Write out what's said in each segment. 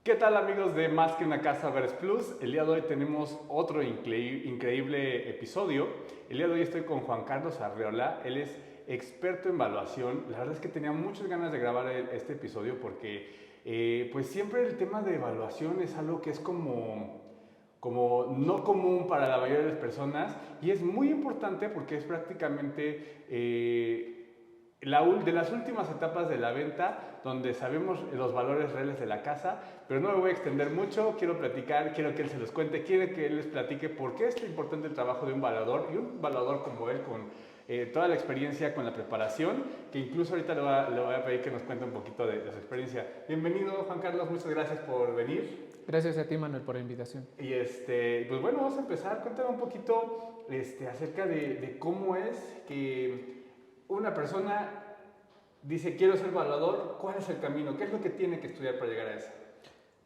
¿Qué tal amigos de Más que una casa Veres Plus? El día de hoy tenemos otro increíble episodio. El día de hoy estoy con Juan Carlos Arreola, él es experto en evaluación. La verdad es que tenía muchas ganas de grabar este episodio porque pues siempre el tema de evaluación es algo que es como no común para la mayoría de las personas y es muy importante porque es prácticamente de las últimas etapas de la venta donde sabemos los valores reales de la casa, pero no me voy a extender mucho, quiero platicar, quiero que él se los cuente, quiero que él les platique por qué es importante el trabajo de un valuador y un valuador como él con toda la experiencia con la preparación, que incluso ahorita le voy a pedir que nos cuente un poquito de su experiencia. Bienvenido Juan Carlos, muchas gracias por venir. Gracias a ti, Manuel, por la invitación. Y pues bueno, vamos a empezar. Cuéntame un poquito acerca de cómo es que una persona dice quiero ser evaluador. ¿Cuál es el camino? ¿Qué es lo que tiene que estudiar para llegar a eso?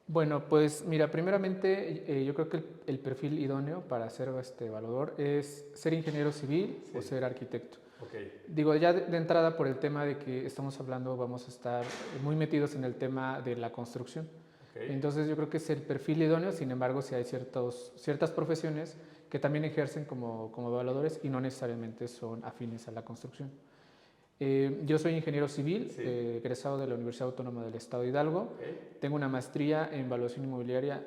Bueno, pues mira, primeramente yo creo que el perfil idóneo para ser evaluador es ser ingeniero civil Sí. o ser arquitecto. Ok. Digo, ya de entrada por el tema de que estamos hablando, vamos a estar muy metidos en el tema de la construcción. Ok. Entonces yo creo que es el perfil idóneo, sin embargo, si hay ciertas profesiones que también ejercen como evaluadores y no necesariamente son afines a la construcción. Yo soy ingeniero civil, Sí. egresado de la Universidad Autónoma del Estado de Hidalgo. Ok. Tengo una maestría en evaluación inmobiliaria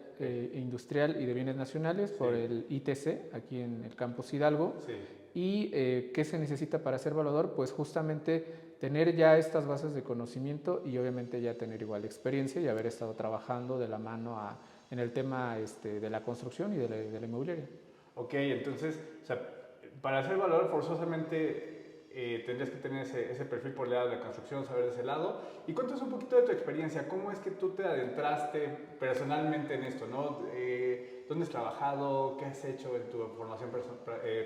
industrial y de bienes nacionales por Sí. el ITC, aquí en el campus Hidalgo. Sí. ¿Y qué se necesita para ser evaluador? Pues justamente tener ya estas bases de conocimiento y obviamente ya tener igual experiencia y haber estado trabajando de la mano en el tema de la construcción y de la inmobiliaria. Ok, entonces, o sea, para ser evaluador forzosamente tendrías que tener ese perfil por el lado de la construcción, saber de ese lado. Y cuéntanos un poquito de tu experiencia, ¿cómo es que tú te adentraste personalmente en esto, ¿no? ¿Dónde has trabajado? ¿Qué has hecho en tu formación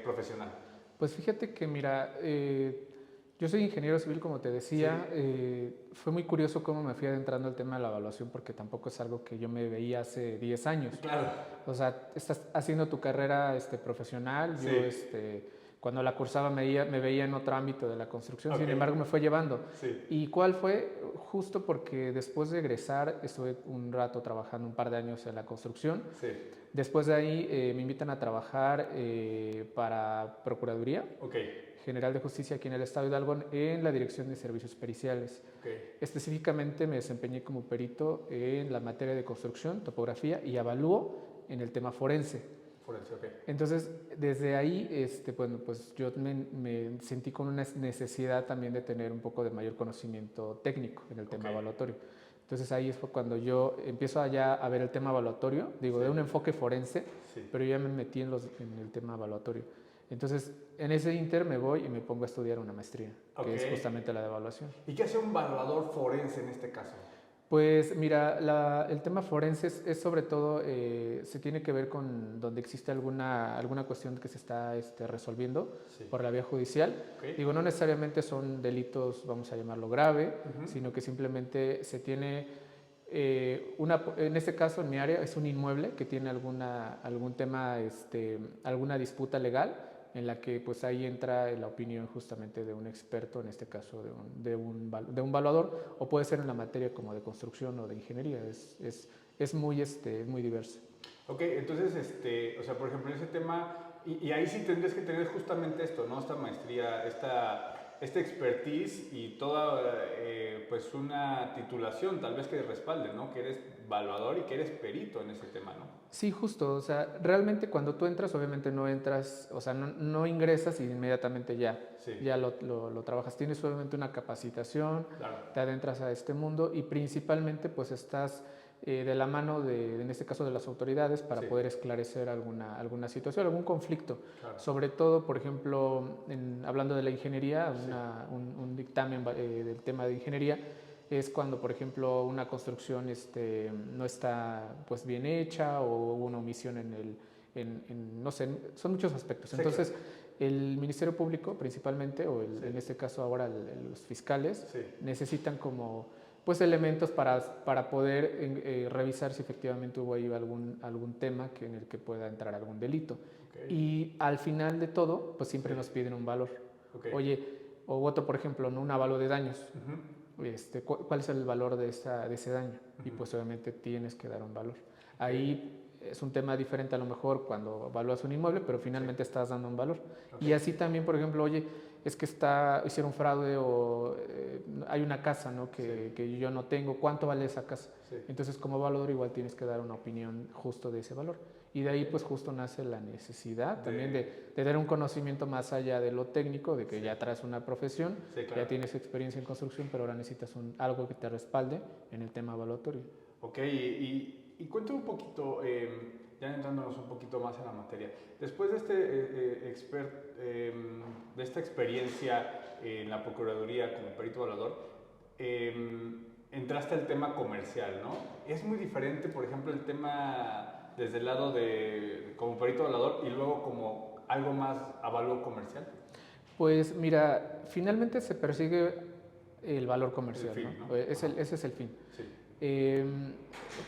profesional? Pues fíjate que, mira, yo soy ingeniero civil, como te decía. Sí. Fue muy curioso cómo me fui adentrando al tema de la evaluación, porque tampoco es algo que yo me veía hace 10 años. Claro. O sea, estás haciendo tu carrera profesional. Sí. Yo, cuando la cursaba me veía en otro ámbito de la construcción, Ok. sin embargo me fue llevando. Sí. ¿Y cuál fue? Justo porque después de egresar estuve un rato trabajando, un par de años en la construcción. Sí. Después de ahí me invitan a trabajar para Procuraduría Ok. General de Justicia aquí en el Estado de Hidalgo en la Dirección de Servicios Periciales. Ok. Específicamente me desempeñé como perito en la materia de construcción, topografía y avalúo en el tema forense. Forense, ok. Entonces, desde ahí, bueno, pues yo me sentí con una necesidad también de tener un poco de mayor conocimiento técnico en el tema evaluatorio. Entonces ahí fue cuando yo empiezo allá a ver el tema evaluatorio, digo, Sí. de un enfoque forense, Sí. pero ya me metí en el tema evaluatorio. Entonces, en ese inter me voy y me pongo a estudiar una maestría, Ok. que es justamente la de evaluación. ¿Y qué hace un evaluador forense en este caso? Pues mira, el tema forense es sobre todo, se tiene que ver con donde existe alguna cuestión que se está resolviendo Sí. por la vía judicial. Ok. Digo, no necesariamente son delitos, vamos a llamarlo grave, sino que simplemente se tiene, en este caso en mi área es un inmueble que tiene algún tema, alguna disputa legal, en la que pues ahí entra la opinión justamente de un experto, en este caso de un evaluador, o puede ser en la materia como de construcción o de ingeniería. Es muy diverso. Ok, entonces, o sea, por ejemplo, en ese tema, y ahí sí tendrías que tener justamente esto, ¿no? Esta maestría, esta expertise y toda, pues, una titulación tal vez que respalde, ¿no? Que eres evaluador y que eres perito en ese tema, ¿no? Sí, justo. O sea, realmente cuando tú entras, obviamente no entras, o sea, no ingresas y inmediatamente Sí. ya lo trabajas. Tienes obviamente una capacitación, Claro. te adentras a este mundo y principalmente pues estás de la mano en este caso de las autoridades para Sí. poder esclarecer alguna situación, algún conflicto. Claro. Sobre todo, por ejemplo, hablando de la ingeniería, Sí. un dictamen del tema de ingeniería es cuando, por ejemplo, una construcción no está pues bien hecha o hubo una omisión no sé, son muchos aspectos. Sí, Entonces, claro. el Ministerio Público principalmente, o Sí. en este caso ahora los fiscales, Sí. necesitan como pues elementos para poder revisar si efectivamente hubo ahí algún tema en el que pueda entrar algún delito. Okay. Y al final de todo, pues siempre Sí. nos piden un valor. Okay. Oye, o otro, por ejemplo, ¿no? Un avalúo de daños. cuál es el valor de ese daño, y pues obviamente tienes que dar un valor. Ahí es un tema diferente a lo mejor cuando evalúas un inmueble, pero finalmente estás dando un valor. Y así también, por ejemplo, oye, es que hicieron fraude o hay una casa, ¿no? que yo no tengo, ¿cuánto vale esa casa? Entonces, como evaluador igual tienes que dar una opinión justo de ese valor. Y de ahí pues justo nace la necesidad también de tener un conocimiento más allá de lo técnico, de que ya traes una profesión, ya tienes experiencia en construcción, pero ahora necesitas algo que te respalde en el tema evaluatorio. Ok, y cuéntame un poquito, ya entrándonos un poquito más en la materia, después de de esta experiencia en la Procuraduría como perito evaluador, entraste al tema comercial, ¿no? Es muy diferente, por ejemplo, el tema desde el lado de como perito evaluador y luego como algo más avalúo comercial. Pues mira, finalmente se persigue el valor comercial, el fin, ¿no? ¿no? Ese es el fin. Sí.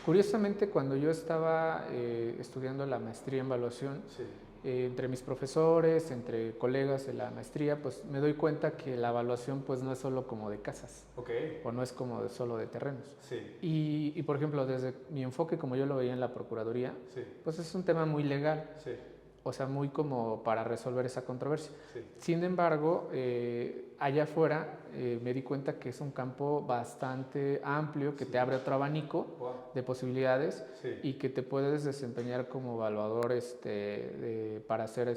Curiosamente, cuando yo estaba estudiando la maestría en evaluación, Sí. Entre mis profesores, entre colegas de la maestría, pues me doy cuenta que la evaluación pues no es solo como de casas, o no es como solo de terrenos. Sí. Y por ejemplo, desde mi enfoque, como yo lo veía en la Procuraduría, Sí. pues es un tema muy legal. Sí. O sea, muy como para resolver esa controversia. Sí. Sin embargo, allá afuera me di cuenta que es un campo bastante amplio, que te abre otro abanico de posibilidades y que te puedes desempeñar como evaluador para hacer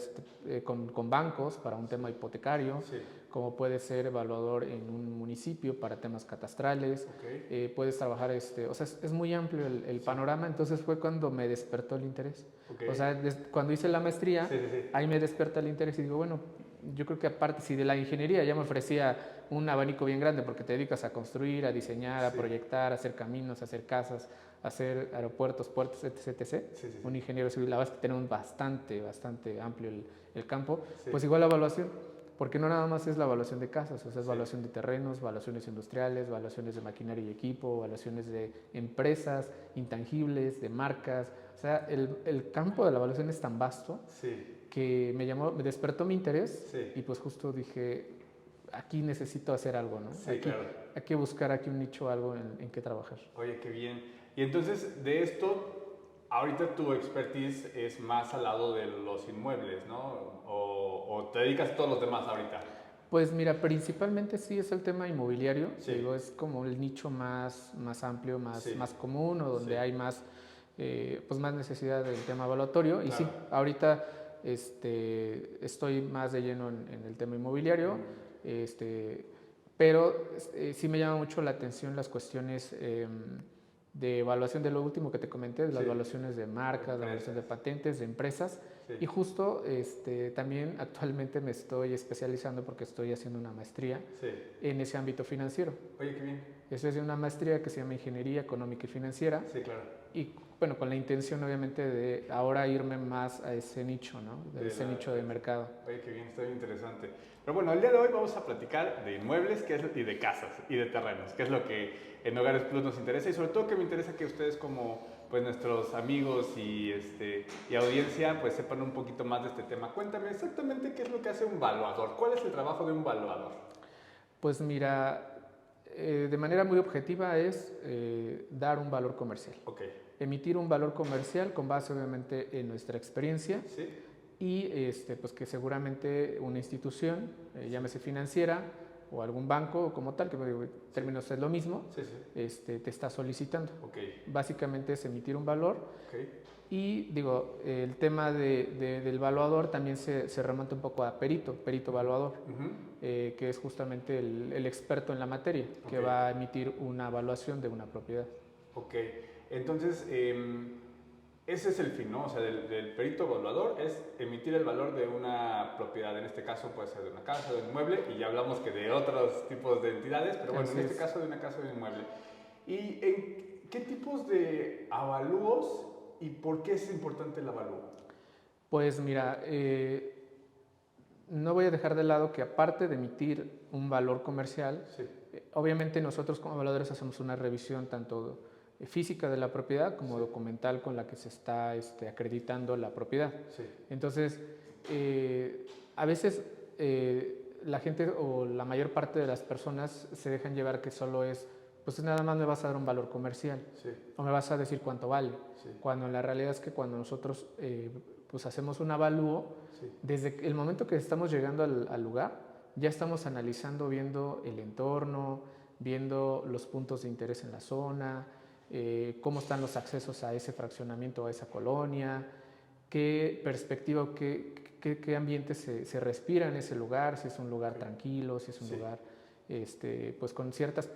con bancos, para un tema hipotecario, como puedes ser evaluador en un municipio para temas catastrales, puedes trabajar, o sea, es muy amplio el panorama, entonces fue cuando me despertó el interés. O sea, cuando hice la maestría, ahí me desperta el interés y digo, bueno, yo creo que aparte, si de la ingeniería ya me ofrecía un abanico bien grande, porque te dedicas a construir, a diseñar, a proyectar, a hacer caminos, a hacer casas, a hacer aeropuertos, puertos, etc. Un ingeniero civil, la verdad es que tenemos bastante amplio el campo, pues igual la evaluación, porque no nada más es la evaluación de casas, o sea, es evaluación de terrenos, evaluaciones industriales, evaluaciones de maquinaria y equipo, evaluaciones de empresas, intangibles, de marcas. O sea, el campo de la evaluación es tan vasto que me despertó mi interés y pues justo dije, aquí necesito hacer algo, ¿no? Sí, claro. Hay que buscar aquí un nicho, algo en que trabajar. Oye, qué bien. Y entonces, de esto, ahorita tu expertise es más al lado de los inmuebles, ¿no? ¿O te dedicas a todos los demás ahorita? Pues mira, principalmente sí es el tema inmobiliario. Digo, es como el nicho más amplio, más común, o donde hay más necesidad del tema evaluatorio. Y sí, ahorita estoy más de lleno en el tema inmobiliario, pero sí me llama mucho la atención las cuestiones de evaluación de lo último que te comenté, de las evaluaciones de marcas, de evaluación de patentes, de empresas. Y justo también actualmente me estoy especializando porque estoy haciendo una maestría en ese ámbito financiero. Oye, qué bien. Estoy haciendo una maestría que se llama Ingeniería Económica y Financiera. Sí, claro. Y bueno, con la intención obviamente de ahora irme más a ese nicho, ¿no? Ese nicho de mercado. Oye, qué bien, está bien interesante. Pero bueno, el día de hoy vamos a platicar de inmuebles y de casas y de terrenos, que es lo que en Hogares Plus nos interesa, y sobre todo que me interesa que ustedes como pues nuestros amigos y audiencia pues sepan un poquito más de este tema. Cuéntame exactamente qué es lo que hace un evaluador. ¿Cuál es el trabajo de un evaluador? Pues mira, de manera muy objetiva es dar un valor comercial. Emitir un valor comercial con base obviamente en nuestra experiencia y pues que seguramente una institución, llámese financiera o algún banco como tal, que en términos es lo mismo, te está solicitando. Básicamente es emitir un valor. Y digo, el tema del evaluador también se remonta un poco a perito evaluador, que es justamente el experto en la materia, que va a emitir una evaluación de una propiedad. Entonces, ese es el fin, ¿no? O sea, del perito evaluador es emitir el valor de una propiedad. En este caso puede ser de una casa, de un inmueble, y ya hablamos que de otros tipos de entidades, pero bueno, en este caso de una casa o de un inmueble. ¿Y en qué tipos de avalúos y por qué es importante el avalúo? Pues mira, no voy a dejar de lado que aparte de emitir un valor comercial, obviamente nosotros como evaluadores hacemos una revisión tanto física de la propiedad como documental con la que se está acreditando la propiedad. Entonces, a veces la gente o la mayor parte de las personas se dejan llevar que solo es, pues nada más me vas a dar un valor comercial Sí, o me vas a decir cuánto vale, sí, cuando la realidad es que cuando nosotros pues hacemos un avalúo, sí, desde el momento que estamos llegando al lugar, ya estamos analizando, viendo el entorno, viendo los puntos de interés en la zona, cómo están los accesos a ese fraccionamiento, a esa colonia, qué perspectiva, qué ambiente se respira en ese lugar, si es un lugar ok, tranquilo, si es un sí, lugar pues con ciertas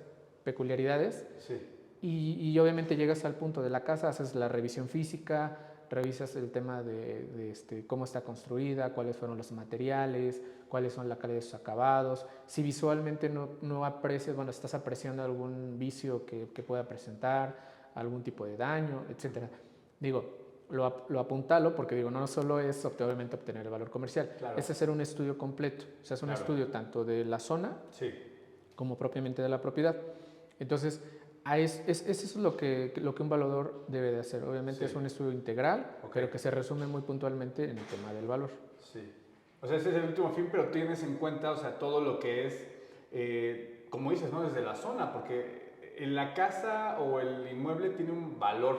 peculiaridades. sí, Y obviamente llegas al punto de la casa, haces la revisión física, revisas el tema de cómo está construida, cuáles fueron los materiales, cuáles son la calidad de sus acabados, si visualmente no aprecias, bueno, estás apreciando algún vicio que pueda presentar, algún tipo de daño, etcétera. Digo, lo apuntalo porque digo, no solo es obviamente obtener el valor comercial, claro, es hacer un estudio completo, o sea, es un claro, estudio tanto de la zona sí, como propiamente de la propiedad. Entonces, eso es lo que un valuador debe de hacer. Obviamente sí, es un estudio integral, ok, pero que se resume muy puntualmente en el tema del valor. sí. O sea, ese es el último fin, pero tienes en cuenta, o sea, todo lo que es, como dices, ¿no? Desde la zona, porque en la casa o el inmueble tiene un valor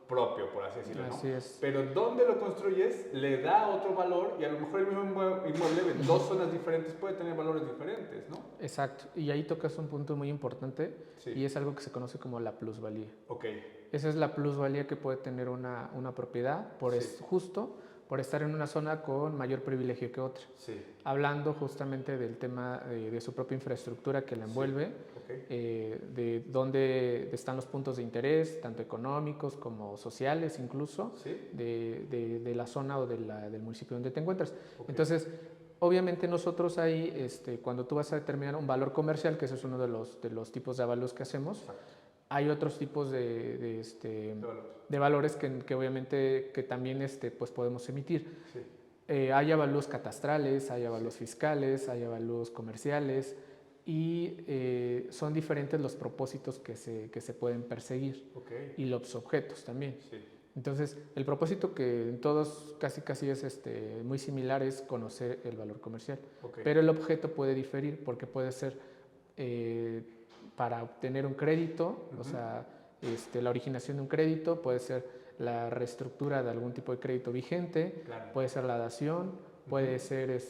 propio, por así decirlo, ¿no? Así es. Pero donde lo construyes le da otro valor y a lo mejor el mismo inmueble en dos zonas diferentes puede tener valores diferentes, ¿no? Exacto. Y ahí tocas un punto muy importante Sí. y es algo que se conoce como la plusvalía. Ok, Esa es la plusvalía que puede tener una propiedad sí, justo por estar en una zona con mayor privilegio que otra. sí, Hablando justamente del tema de su propia infraestructura que la envuelve, ok, de dónde están los puntos de interés, tanto económicos como sociales incluso, sí, de la zona o del municipio donde te encuentras. ok, Entonces, obviamente nosotros ahí, cuando tú vas a determinar un valor comercial, que ese es uno de los tipos de avalúos que hacemos, exacto, hay otros tipos de valor, de valores que obviamente que también pues podemos emitir. sí, Hay avalúos catastrales, hay avalúos sí, fiscales, hay avalúos comerciales y son diferentes los propósitos que se pueden perseguir ok, y los objetos también. sí, Entonces, el propósito que en todos casi es muy similar es conocer el valor comercial, ok, pero el objeto puede diferir porque puede ser para obtener un crédito, o sea, la originación de un crédito, puede ser la reestructura de algún tipo de crédito vigente, claro, puede ser la dación, puede ser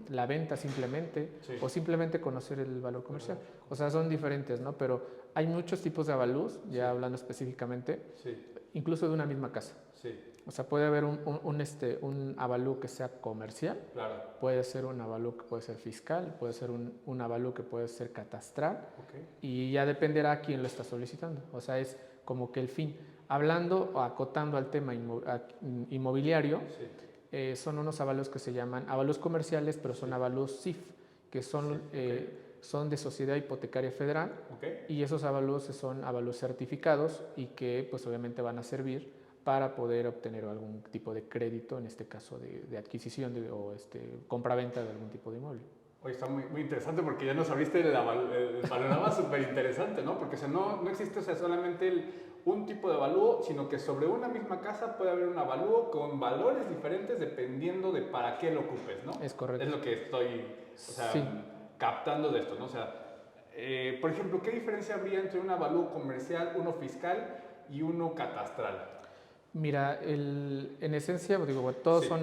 la venta simplemente, sí, o simplemente conocer el valor comercial. O sea, son diferentes, ¿no? Pero hay muchos tipos de avalúos, ya sí, hablando específicamente, sí, incluso de una misma casa. sí, O sea, puede haber un avalúo que sea comercial, claro, puede ser un avalúo que puede ser fiscal, puede ser un avalúo que puede ser catastral, ok, y ya dependerá a quién lo está solicitando. O sea, es como que el fin. Hablando o acotando al tema inmobiliario, sí, son unos avalúos que se llaman avalúos comerciales, pero son avalúos CIF, que son, sí, son de Sociedad Hipotecaria Federal, ok, y esos avalúos son avalúos certificados y que pues obviamente van a servir para poder obtener algún tipo de crédito, en este caso de adquisición o compra-venta de algún tipo de inmueble. Oye, está muy, muy interesante porque ya nos abriste el panorama súper interesante, ¿no? Porque o sea, no existe, o sea, solamente un tipo de avalúo, sino que sobre una misma casa puede haber un avalúo con valores diferentes dependiendo de para qué lo ocupes, ¿no? Es correcto. Es lo que estoy, o sea, Sí. captando de esto, ¿no? O sea, por ejemplo, ¿qué diferencia habría entre un avalúo comercial, uno fiscal y uno catastral? Mira, en esencia, digo, bueno, todos Sí, son,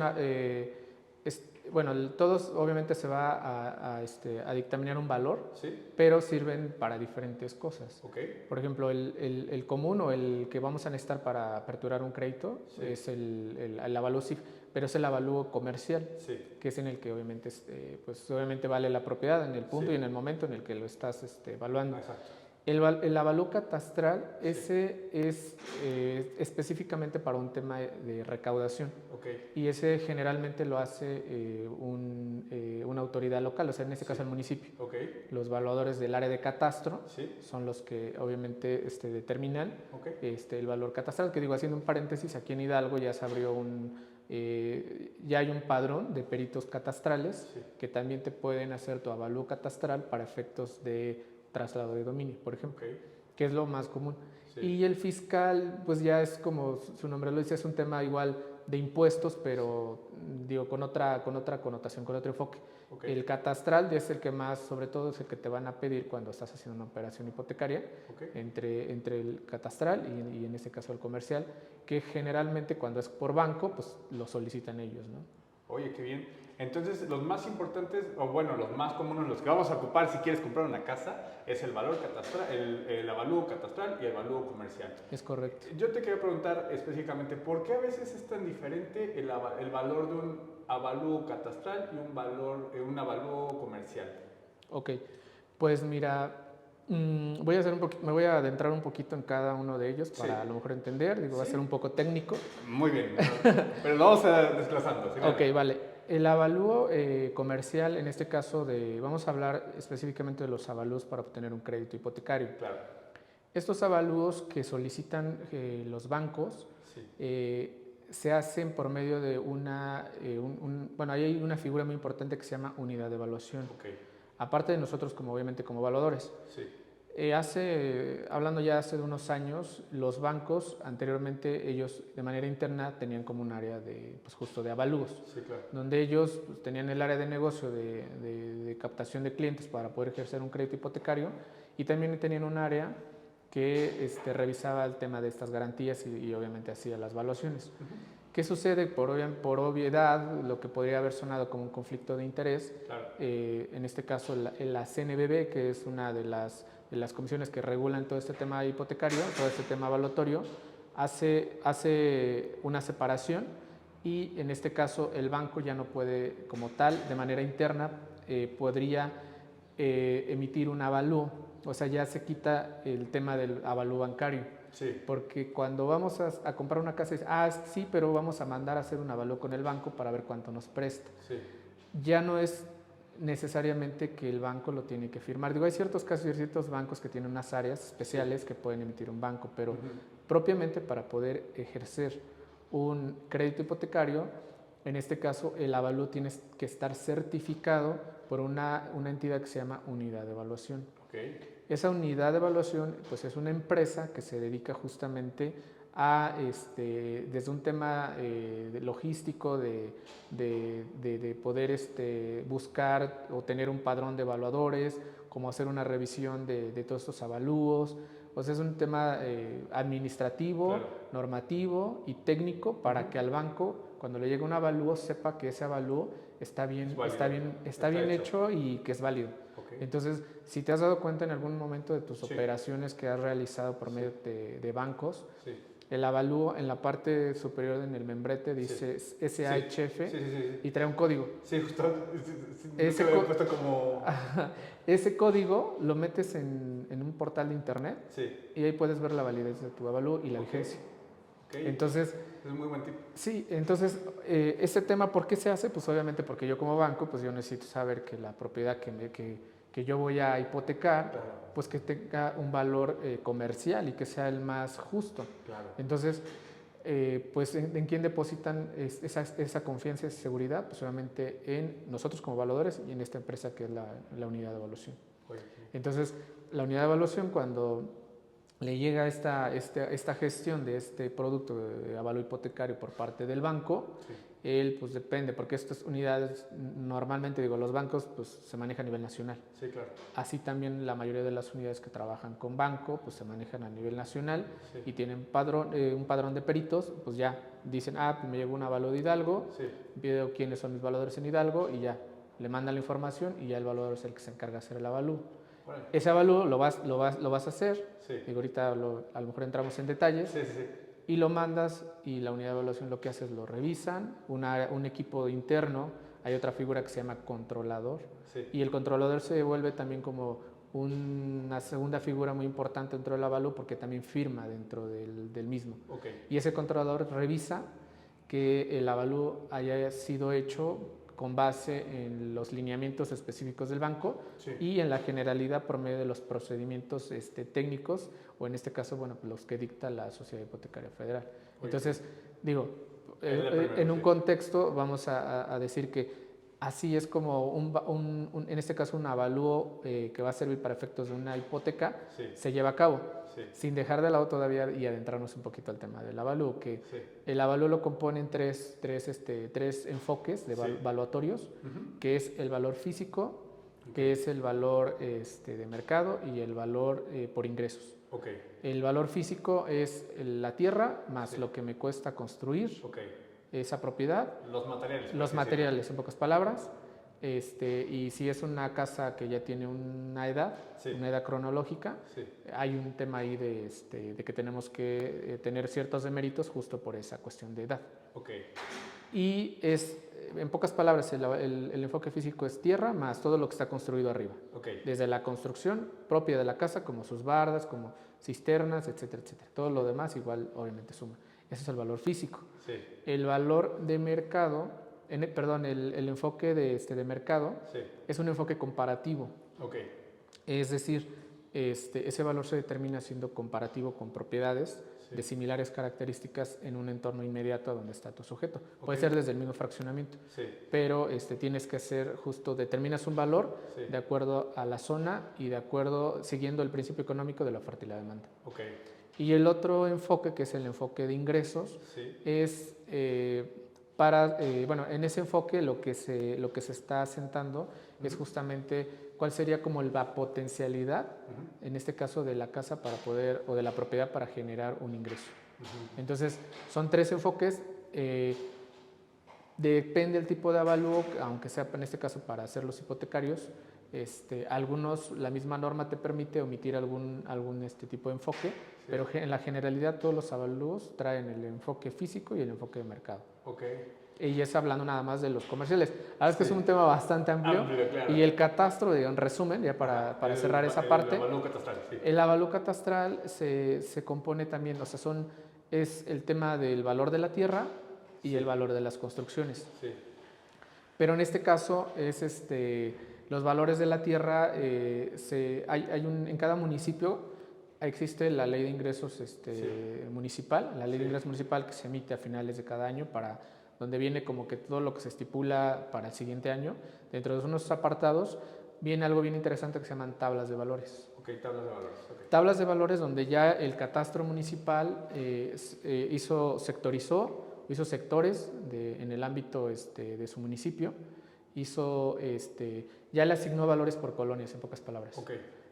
bueno, todos obviamente se va a dictaminar un valor, sí, pero sirven para diferentes cosas. ok, Por ejemplo, el común o el que vamos a necesitar para aperturar un crédito sí, es el avalúo CIF, pero es el avalúo comercial, sí, que es en el que obviamente, pues obviamente vale la propiedad en el punto sí. y en el momento en el que lo estás evaluando. Exacto, El avalúo catastral, sí, ese es específicamente para un tema de recaudación ok, y ese generalmente lo hace una autoridad local, o sea, en este caso sí, el municipio. ok, Los evaluadores del área de catastro sí, son los que obviamente determinan ok, el valor catastral, que digo, haciendo un paréntesis, aquí en Hidalgo ya se abrió ya hay un padrón de peritos catastrales sí, que también te pueden hacer tu avalúo catastral para efectos de traslado de dominio, por ejemplo, ok, que es lo más común. sí, Y el fiscal, pues ya es como su nombre lo dice, es un tema igual de impuestos, pero digo, con otra connotación, con otro enfoque. Okay. El catastral es el que más, sobre todo, es el que te van a pedir cuando estás haciendo una operación hipotecaria, Okay. entre el catastral y en este caso el comercial, que generalmente cuando es por banco, pues lo solicitan ellos, ¿no? Oye, qué bien. Entonces, los más importantes, o bueno, los más comunes, los que vamos a ocupar si quieres comprar una casa, es el valor catastral, el avalúo catastral y el avalúo comercial. Es correcto. Yo te quería preguntar específicamente, ¿por qué a veces es tan diferente el valor de un avalúo catastral y un avalúo comercial? Ok, pues mira, voy a hacer me voy a adentrar un poquito en cada uno de ellos para a lo mejor entender, digo, va a ser un poco técnico. Muy bien, pero lo vamos a desglosando. ¿Sí? Ok, vale. El avalúo comercial, en este caso, vamos a hablar específicamente de los avalúos para obtener un crédito hipotecario. Claro. Estos avalúos que solicitan los bancos se hacen por medio de bueno, ahí hay una figura muy importante que se llama unidad de evaluación. Okay. Aparte de nosotros, obviamente, como evaluadores. Sí. Hablando ya hace de unos años, los bancos anteriormente ellos de manera interna tenían como un área justo de avalúos, sí, claro. donde ellos tenían el área de negocio de captación de clientes para poder ejercer un crédito hipotecario y también tenían un área que revisaba el tema de estas garantías y obviamente hacía las evaluaciones. ¿Qué sucede? Por obviedad, lo que podría haber sonado como un conflicto de interés, claro. En este caso la CNBV, que es una de las comisiones que regulan todo este tema hipotecario, todo este tema evaluatorio, hace una separación y en este caso el banco ya no puede, como tal, de manera interna, podría emitir un avalúo, o sea, ya se quita el tema del avalúo bancario. Sí. Porque cuando vamos a comprar una casa, sí, pero vamos a mandar a hacer un avalúo con el banco para ver cuánto nos presta. Sí. Ya no es necesariamente que el banco lo tiene que firmar. Digo, hay ciertos casos y ciertos bancos que tienen unas áreas especiales que pueden emitir un banco, pero propiamente para poder ejercer un crédito hipotecario, en este caso el avalúo tiene que estar certificado por una entidad que se llama unidad de evaluación. Okay. Esa unidad de evaluación pues es una empresa que se dedica justamente a, desde un tema logístico de poder buscar o tener un padrón de evaluadores, como hacer una revisión de todos estos avalúos. O sea, es un tema administrativo, claro, normativo y técnico para que al banco, cuando le llegue un avalúo, sepa que ese avalúo está bien hecho y que es válido. Okay. Entonces, si te has dado cuenta en algún momento de tus operaciones que has realizado por medio de bancos, el avalúo en la parte superior en el membrete dice SHF y trae un código. Sí, justo. Ese puesto como... Ese código lo metes en un portal de internet y ahí puedes ver la validez de tu avalúo y la vigencia. Okay. Entonces, es muy buen tip. Sí, entonces, este tema, ¿por qué se hace? Pues obviamente porque yo como banco, pues yo necesito saber que la propiedad que yo voy a hipotecar, claro, pues que tenga un valor comercial y que sea el más justo. Claro. Entonces, pues ¿en quién depositan esa confianza y esa seguridad? Pues obviamente en nosotros como evaluadores y en esta empresa que es la unidad de evaluación. Oye. Entonces, la unidad de evaluación cuando le llega esta gestión de este producto de avalúo hipotecario por parte del banco, él pues depende, porque estas unidades normalmente, digo, los bancos pues se manejan a nivel nacional. Sí, claro. Así también la mayoría de las unidades que trabajan con banco pues se manejan a nivel nacional y tienen un padrón de peritos, pues ya dicen, pues me llegó un avalúo de Hidalgo, veo quiénes son mis evaluadores en Hidalgo y ya le mandan la información y ya el evaluador es el que se encarga de hacer el avalúo. Bueno. Ese avalúo lo vas a hacer, digo, ahorita a lo mejor entramos en detalles, y lo mandas y la unidad de evaluación lo que hace es lo revisan, un equipo interno, hay otra figura que se llama controlador, y el controlador se vuelve también como una segunda figura muy importante dentro del avalúo porque también firma dentro del mismo. Okay. Y ese controlador revisa que el avalúo haya sido hecho con base en los lineamientos específicos del banco y en la generalidad por medio de los procedimientos técnicos o en este caso, bueno, pues los que dicta la Sociedad Hipotecaria Federal. Entonces, digo, en un contexto vamos a decir que Así es como, en este caso, un avalúo que va a servir para efectos de una hipoteca se lleva a cabo, sin dejar de lado todavía y adentrarnos un poquito al tema del avalúo, que el avalúo lo componen tres enfoques valuatorios, que es el valor físico, que es el valor de mercado y el valor por ingresos. El valor físico es la tierra más lo que me cuesta construir esa propiedad. Los materiales, en pocas palabras. Y si es una casa que ya tiene una edad cronológica, hay un tema ahí de que tenemos que tener ciertos deméritos justo por esa cuestión de edad. Y en pocas palabras, el enfoque físico es tierra más todo lo que está construido arriba. Desde la construcción propia de la casa, como sus bardas, como cisternas, etcétera, etcétera. Todo lo demás igual obviamente suma. Ese es el valor físico. El valor de mercado, el enfoque de mercado es un enfoque comparativo. Es decir, ese valor se determina siendo comparativo con propiedades de similares características en un entorno inmediato a donde está tu sujeto. Puede ser desde el mismo fraccionamiento, pero tienes que hacer determinas un valor de acuerdo a la zona y siguiendo el principio económico de la oferta y la demanda. Y el otro enfoque, que es el enfoque de ingresos, es en ese enfoque lo que se está asentando es justamente cuál sería como la potencialidad, en este caso de la casa para poder, o de la propiedad para generar un ingreso. Entonces, son tres enfoques, depende del tipo de avalúo, aunque sea en este caso para hacer los hipotecarios, algunos, la misma norma te permite omitir algún tipo de enfoque, pero en la generalidad todos los avalúos traen el enfoque físico y el enfoque de mercado. Y es hablando nada más de los comerciales. La verdad es que es un tema bastante amplio, claro. Y el catastro, en resumen, ya para cerrar esa parte, el avalúo catastral se compone también, o sea, es el tema del valor de la tierra y el valor de las construcciones. Pero en este caso es los valores de la tierra, en cada municipio existe la ley de ingresos municipal, la ley de ingresos municipal que se emite a finales de cada año, donde viene como que todo lo que se estipula para el siguiente año. Dentro de unos apartados viene algo bien interesante que se llaman tablas de valores. Tablas de valores. Tablas de valores donde ya el catastro municipal hizo sectores en el ámbito de su municipio, ya le asignó valores por colonias, en pocas palabras.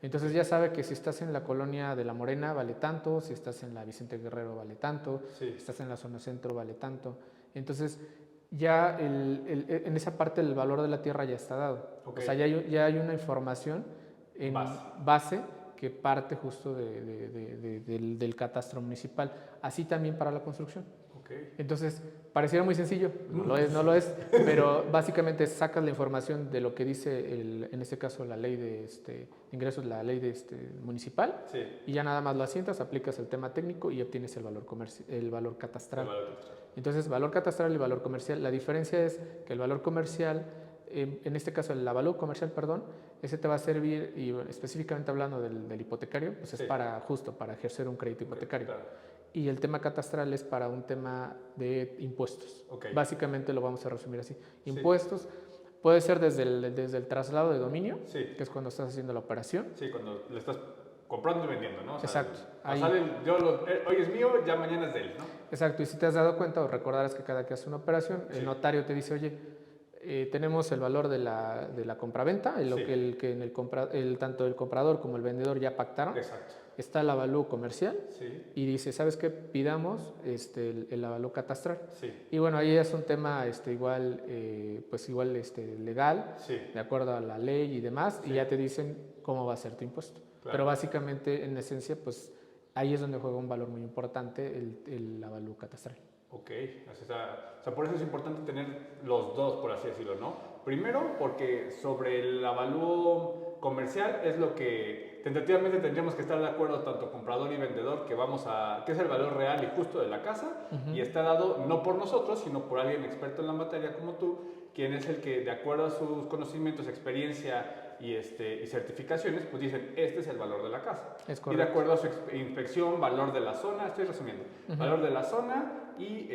Entonces ya sabe que si estás en la colonia de La Morena vale tanto, si estás en la Vicente Guerrero vale tanto, si estás en la zona centro vale tanto. Entonces ya en esa parte el valor de la tierra ya está dado. O sea, ya hay una información en base que parte justo del catastro municipal. Así también para la construcción. Entonces, pareciera muy sencillo, no lo es, pero básicamente sacas la información de lo que dice, en este caso, la ley de ingresos, la ley municipal, y ya nada más lo asientas, aplicas el tema técnico y obtienes el valor catastral. Entonces, valor catastral y valor comercial, la diferencia es que el valor comercial, en este caso el avalúo comercial, ese te va a servir, y específicamente hablando del hipotecario, pues es para ejercer un crédito hipotecario. Y el tema catastral es para un tema de impuestos. Básicamente lo vamos a resumir así. Impuestos puede ser desde el traslado de dominio, que es cuando estás haciendo la operación. Cuando le estás comprando y vendiendo, ¿no? O sea, exacto. Hoy es mío, ya mañana es de él, ¿no? Exacto. Y si te has dado cuenta o recordarás que cada que haces una operación, el notario te dice, oye, tenemos el valor de la compraventa, tanto el comprador como el vendedor ya pactaron. Exacto. Está el avalúo comercial y dice, ¿sabes qué? Pidamos el avalúo catastral. Y bueno, ahí es un tema igual legal, de acuerdo a la ley y demás, y ya te dicen cómo va a ser tu impuesto. Pero básicamente, en esencia, pues ahí es donde juega un valor muy importante el avalúo catastral. O sea, por eso es importante tener los dos, por así decirlo, ¿no? Primero, porque sobre el avalúo comercial es lo que tentativamente tendríamos que estar de acuerdo tanto comprador y vendedor, que es el valor real y justo de la casa, y está dado no por nosotros, sino por alguien experto en la materia como tú, quien es el que, de acuerdo a sus conocimientos, experiencia y certificaciones, pues dicen, este es el valor de la casa. Es correcto. Y de acuerdo a su inspección, valor de la zona, estoy resumiendo, valor de la zona y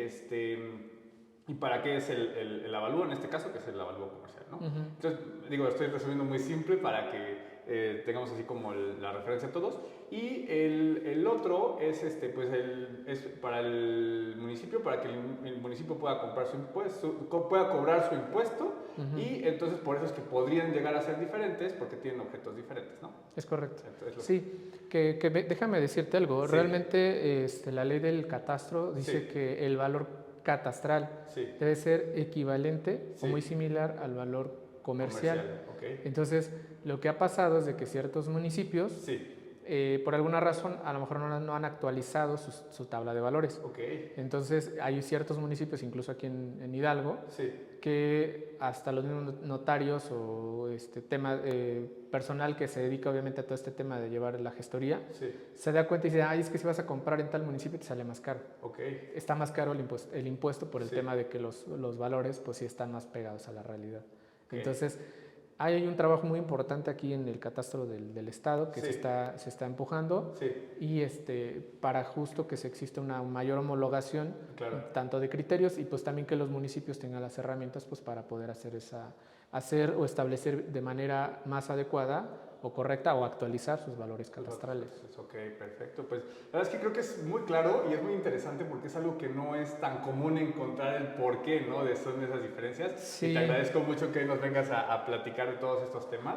¿Y para qué es el avalúo en este caso, que es el avalúo comercial, ¿no? Entonces, digo, estoy resumiendo muy simple para que tengamos así como la referencia a todos. Y el otro es, pues es para el municipio, para que el municipio pueda comprar su impuesto, pueda cobrar su impuesto, y entonces por eso es que podrían llegar a ser diferentes, porque tienen objetos diferentes, ¿no? Es correcto. Entonces, sí, déjame decirte algo. Sí. Realmente la ley del catastro dice Sí. que el valor catastral Sí. debe ser equivalente Sí. o muy similar al valor comercial. Okay. Entonces, lo que ha pasado es de que ciertos municipios, Sí. por alguna razón, a lo mejor no han actualizado su tabla de valores. Okay. Entonces, hay ciertos municipios, incluso aquí en Hidalgo, Sí. que hasta los mismos notarios o tema personal que se dedica obviamente a todo este tema de llevar la gestoría, Sí. se da cuenta y dice, ay, es que si vas a comprar en tal municipio te sale más caro. Okay. Está más caro el impuesto por el Sí. tema de que los valores pues sí están más pegados a la realidad. Okay. Entonces, hay un trabajo muy importante aquí en el catastro del Estado que Sí. se está empujando, Sí. y para justo que se exista una mayor homologación, Claro. tanto de criterios, y pues también que los municipios tengan las herramientas pues para poder hacer o establecer de manera más adecuada o correcta o actualizar sus valores catastrales. Ok, perfecto. Pues la verdad es que creo que es muy claro y es muy interesante porque es algo que no es tan común encontrar el porqué, ¿no? Son esas diferencias. Sí. Y te agradezco mucho que nos vengas a platicar de todos estos temas.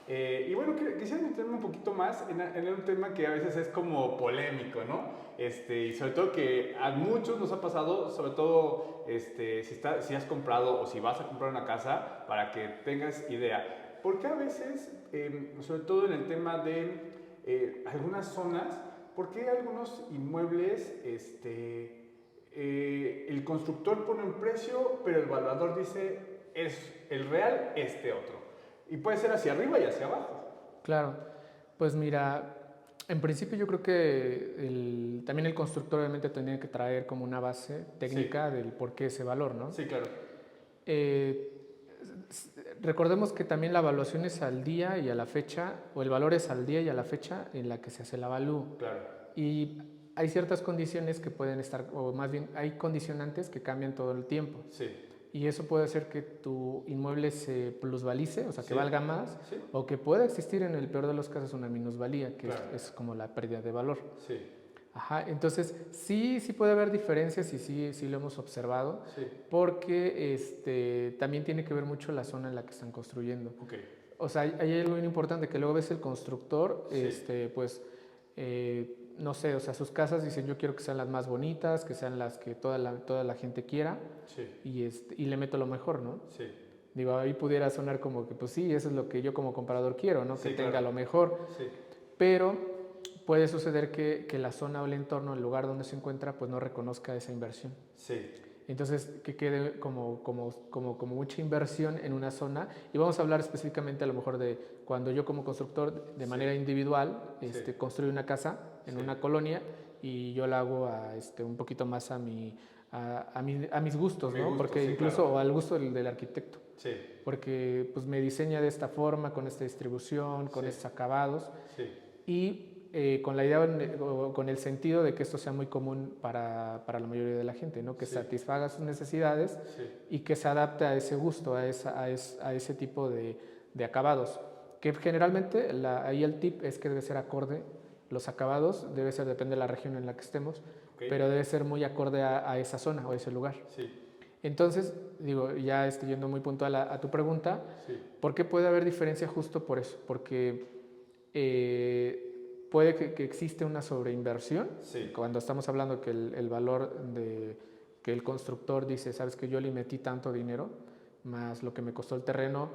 Y bueno, quisiera meterme un poquito más en un tema que a veces es como polémico, ¿no? Y sobre todo que a muchos nos ha pasado, sobre todo si has comprado o si vas a comprar una casa, para que tengas idea. Porque a veces, sobre todo en el tema de algunas zonas, ¿por qué algunos inmuebles el constructor pone un precio, pero el valuador dice es el real otro? Y puede ser hacia arriba y hacia abajo. Claro, pues mira, en principio yo creo que también el constructor obviamente tendría que traer como una base técnica, sí, del por qué ese valor, ¿no? Sí, claro. Recordemos que también la evaluación es al día y a la fecha, o el valor es al día y a la fecha en la que se hace el avalúo. Claro. Y hay ciertas condiciones que pueden estar, o más bien hay condicionantes que cambian todo el tiempo. Sí. Y eso puede hacer que tu inmueble se plusvalice, o sea, que sí, valga más, sí, o que pueda existir en el peor de los casos una minusvalía, que claro, es como la pérdida de valor. Sí. Ajá, entonces sí puede haber diferencias y sí lo hemos observado, sí, porque también tiene que ver mucho la zona en la que están construyendo. Okay. O sea, hay algo bien importante que luego ves el constructor, sí, pues, no sé, o sea, sus casas dicen yo quiero que sean las más bonitas, que sean las que toda la gente quiera, sí, y le meto lo mejor, ¿no? Sí. Digo, ahí pudiera sonar como que pues sí, eso es lo que yo como comprador quiero, ¿no? Sí, que tenga claro, lo mejor, sí, pero puede suceder que la zona o el entorno, el lugar donde se encuentra, pues no reconozca esa inversión. Sí. Entonces, que quede como mucha inversión en una zona. Y vamos a hablar específicamente a lo mejor de cuando yo como constructor de manera individual construyo una casa en una colonia y yo la hago un poquito más a mis gustos, ¿no? Porque incluso claro, o al gusto del arquitecto. Sí. Porque pues me diseña de esta forma, con esta distribución, con estos acabados. Sí. Y con la idea o con el sentido de que esto sea muy común para la mayoría de la gente, ¿no? Que satisfaga sus necesidades y que se adapte a ese gusto, a ese tipo de acabados. Que generalmente ahí el tip es que debe ser acorde, los acabados depende de la región en la que estemos, pero debe ser muy acorde a esa zona o a ese lugar. Sí. Entonces, digo, ya estoy yendo muy puntual a tu pregunta, ¿por qué puede haber diferencia justo por eso? Porque puede que existe una sobreinversión, cuando estamos hablando que el valor que el constructor dice, sabes que yo le metí tanto dinero, más lo que me costó el terreno,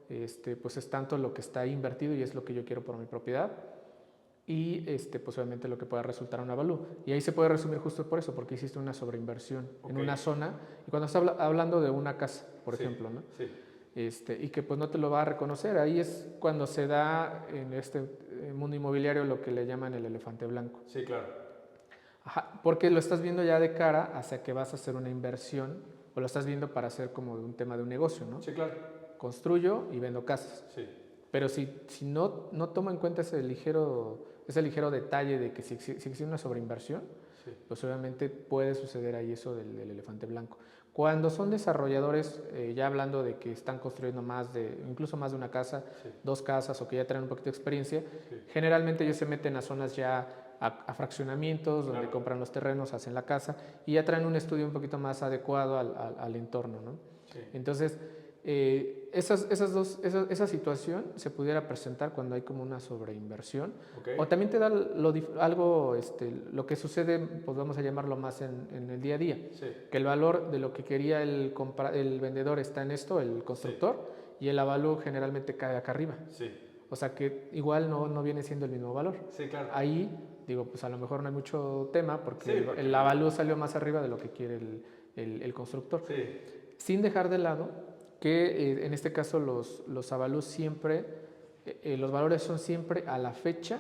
pues es tanto lo que está invertido y es lo que yo quiero por mi propiedad, y pues obviamente lo que pueda resultar un avalúo. Y ahí se puede resumir justo por eso, porque hiciste una sobreinversión en una zona, y cuando estás hablando de una casa, por ejemplo, ¿no? Sí. Y que pues no te lo va a reconocer. Ahí es cuando se da en este mundo inmobiliario lo que le llaman el elefante blanco. Sí, claro. Ajá, porque lo estás viendo ya de cara hacia que vas a hacer una inversión, o lo estás viendo para hacer como un tema de un negocio, ¿no? Sí, claro. Construyo y vendo casas. Sí. Pero si no tomo en cuenta ese ligero detalle de que si existe una sobreinversión, pues obviamente puede suceder ahí eso del elefante blanco. Cuando son desarrolladores, ya hablando de que están construyendo incluso más de una casa, Sí. 2 casas o que ya tienen un poquito de experiencia, Sí. generalmente ellos se meten a zonas ya a fraccionamientos, donde Claro. compran los terrenos, hacen la casa y ya traen un estudio un poquito más adecuado al entorno, ¿no? Sí. Entonces, esa situación se pudiera presentar cuando hay como una sobreinversión. Ok. O también te da algo, lo que sucede, pues vamos a llamarlo más en el día a día, Sí. que el valor de lo que quería el vendedor está en esto, el constructor, y el avalúo generalmente cae acá arriba. Sí. O sea que igual no viene siendo el mismo valor. Sí, claro. Ahí, digo, pues a lo mejor no hay mucho tema porque Sí, porque el avalúo salió más arriba de lo que quiere el constructor. Sí. Sin dejar de lado que en este caso los avalúos siempre, los valores son siempre a la fecha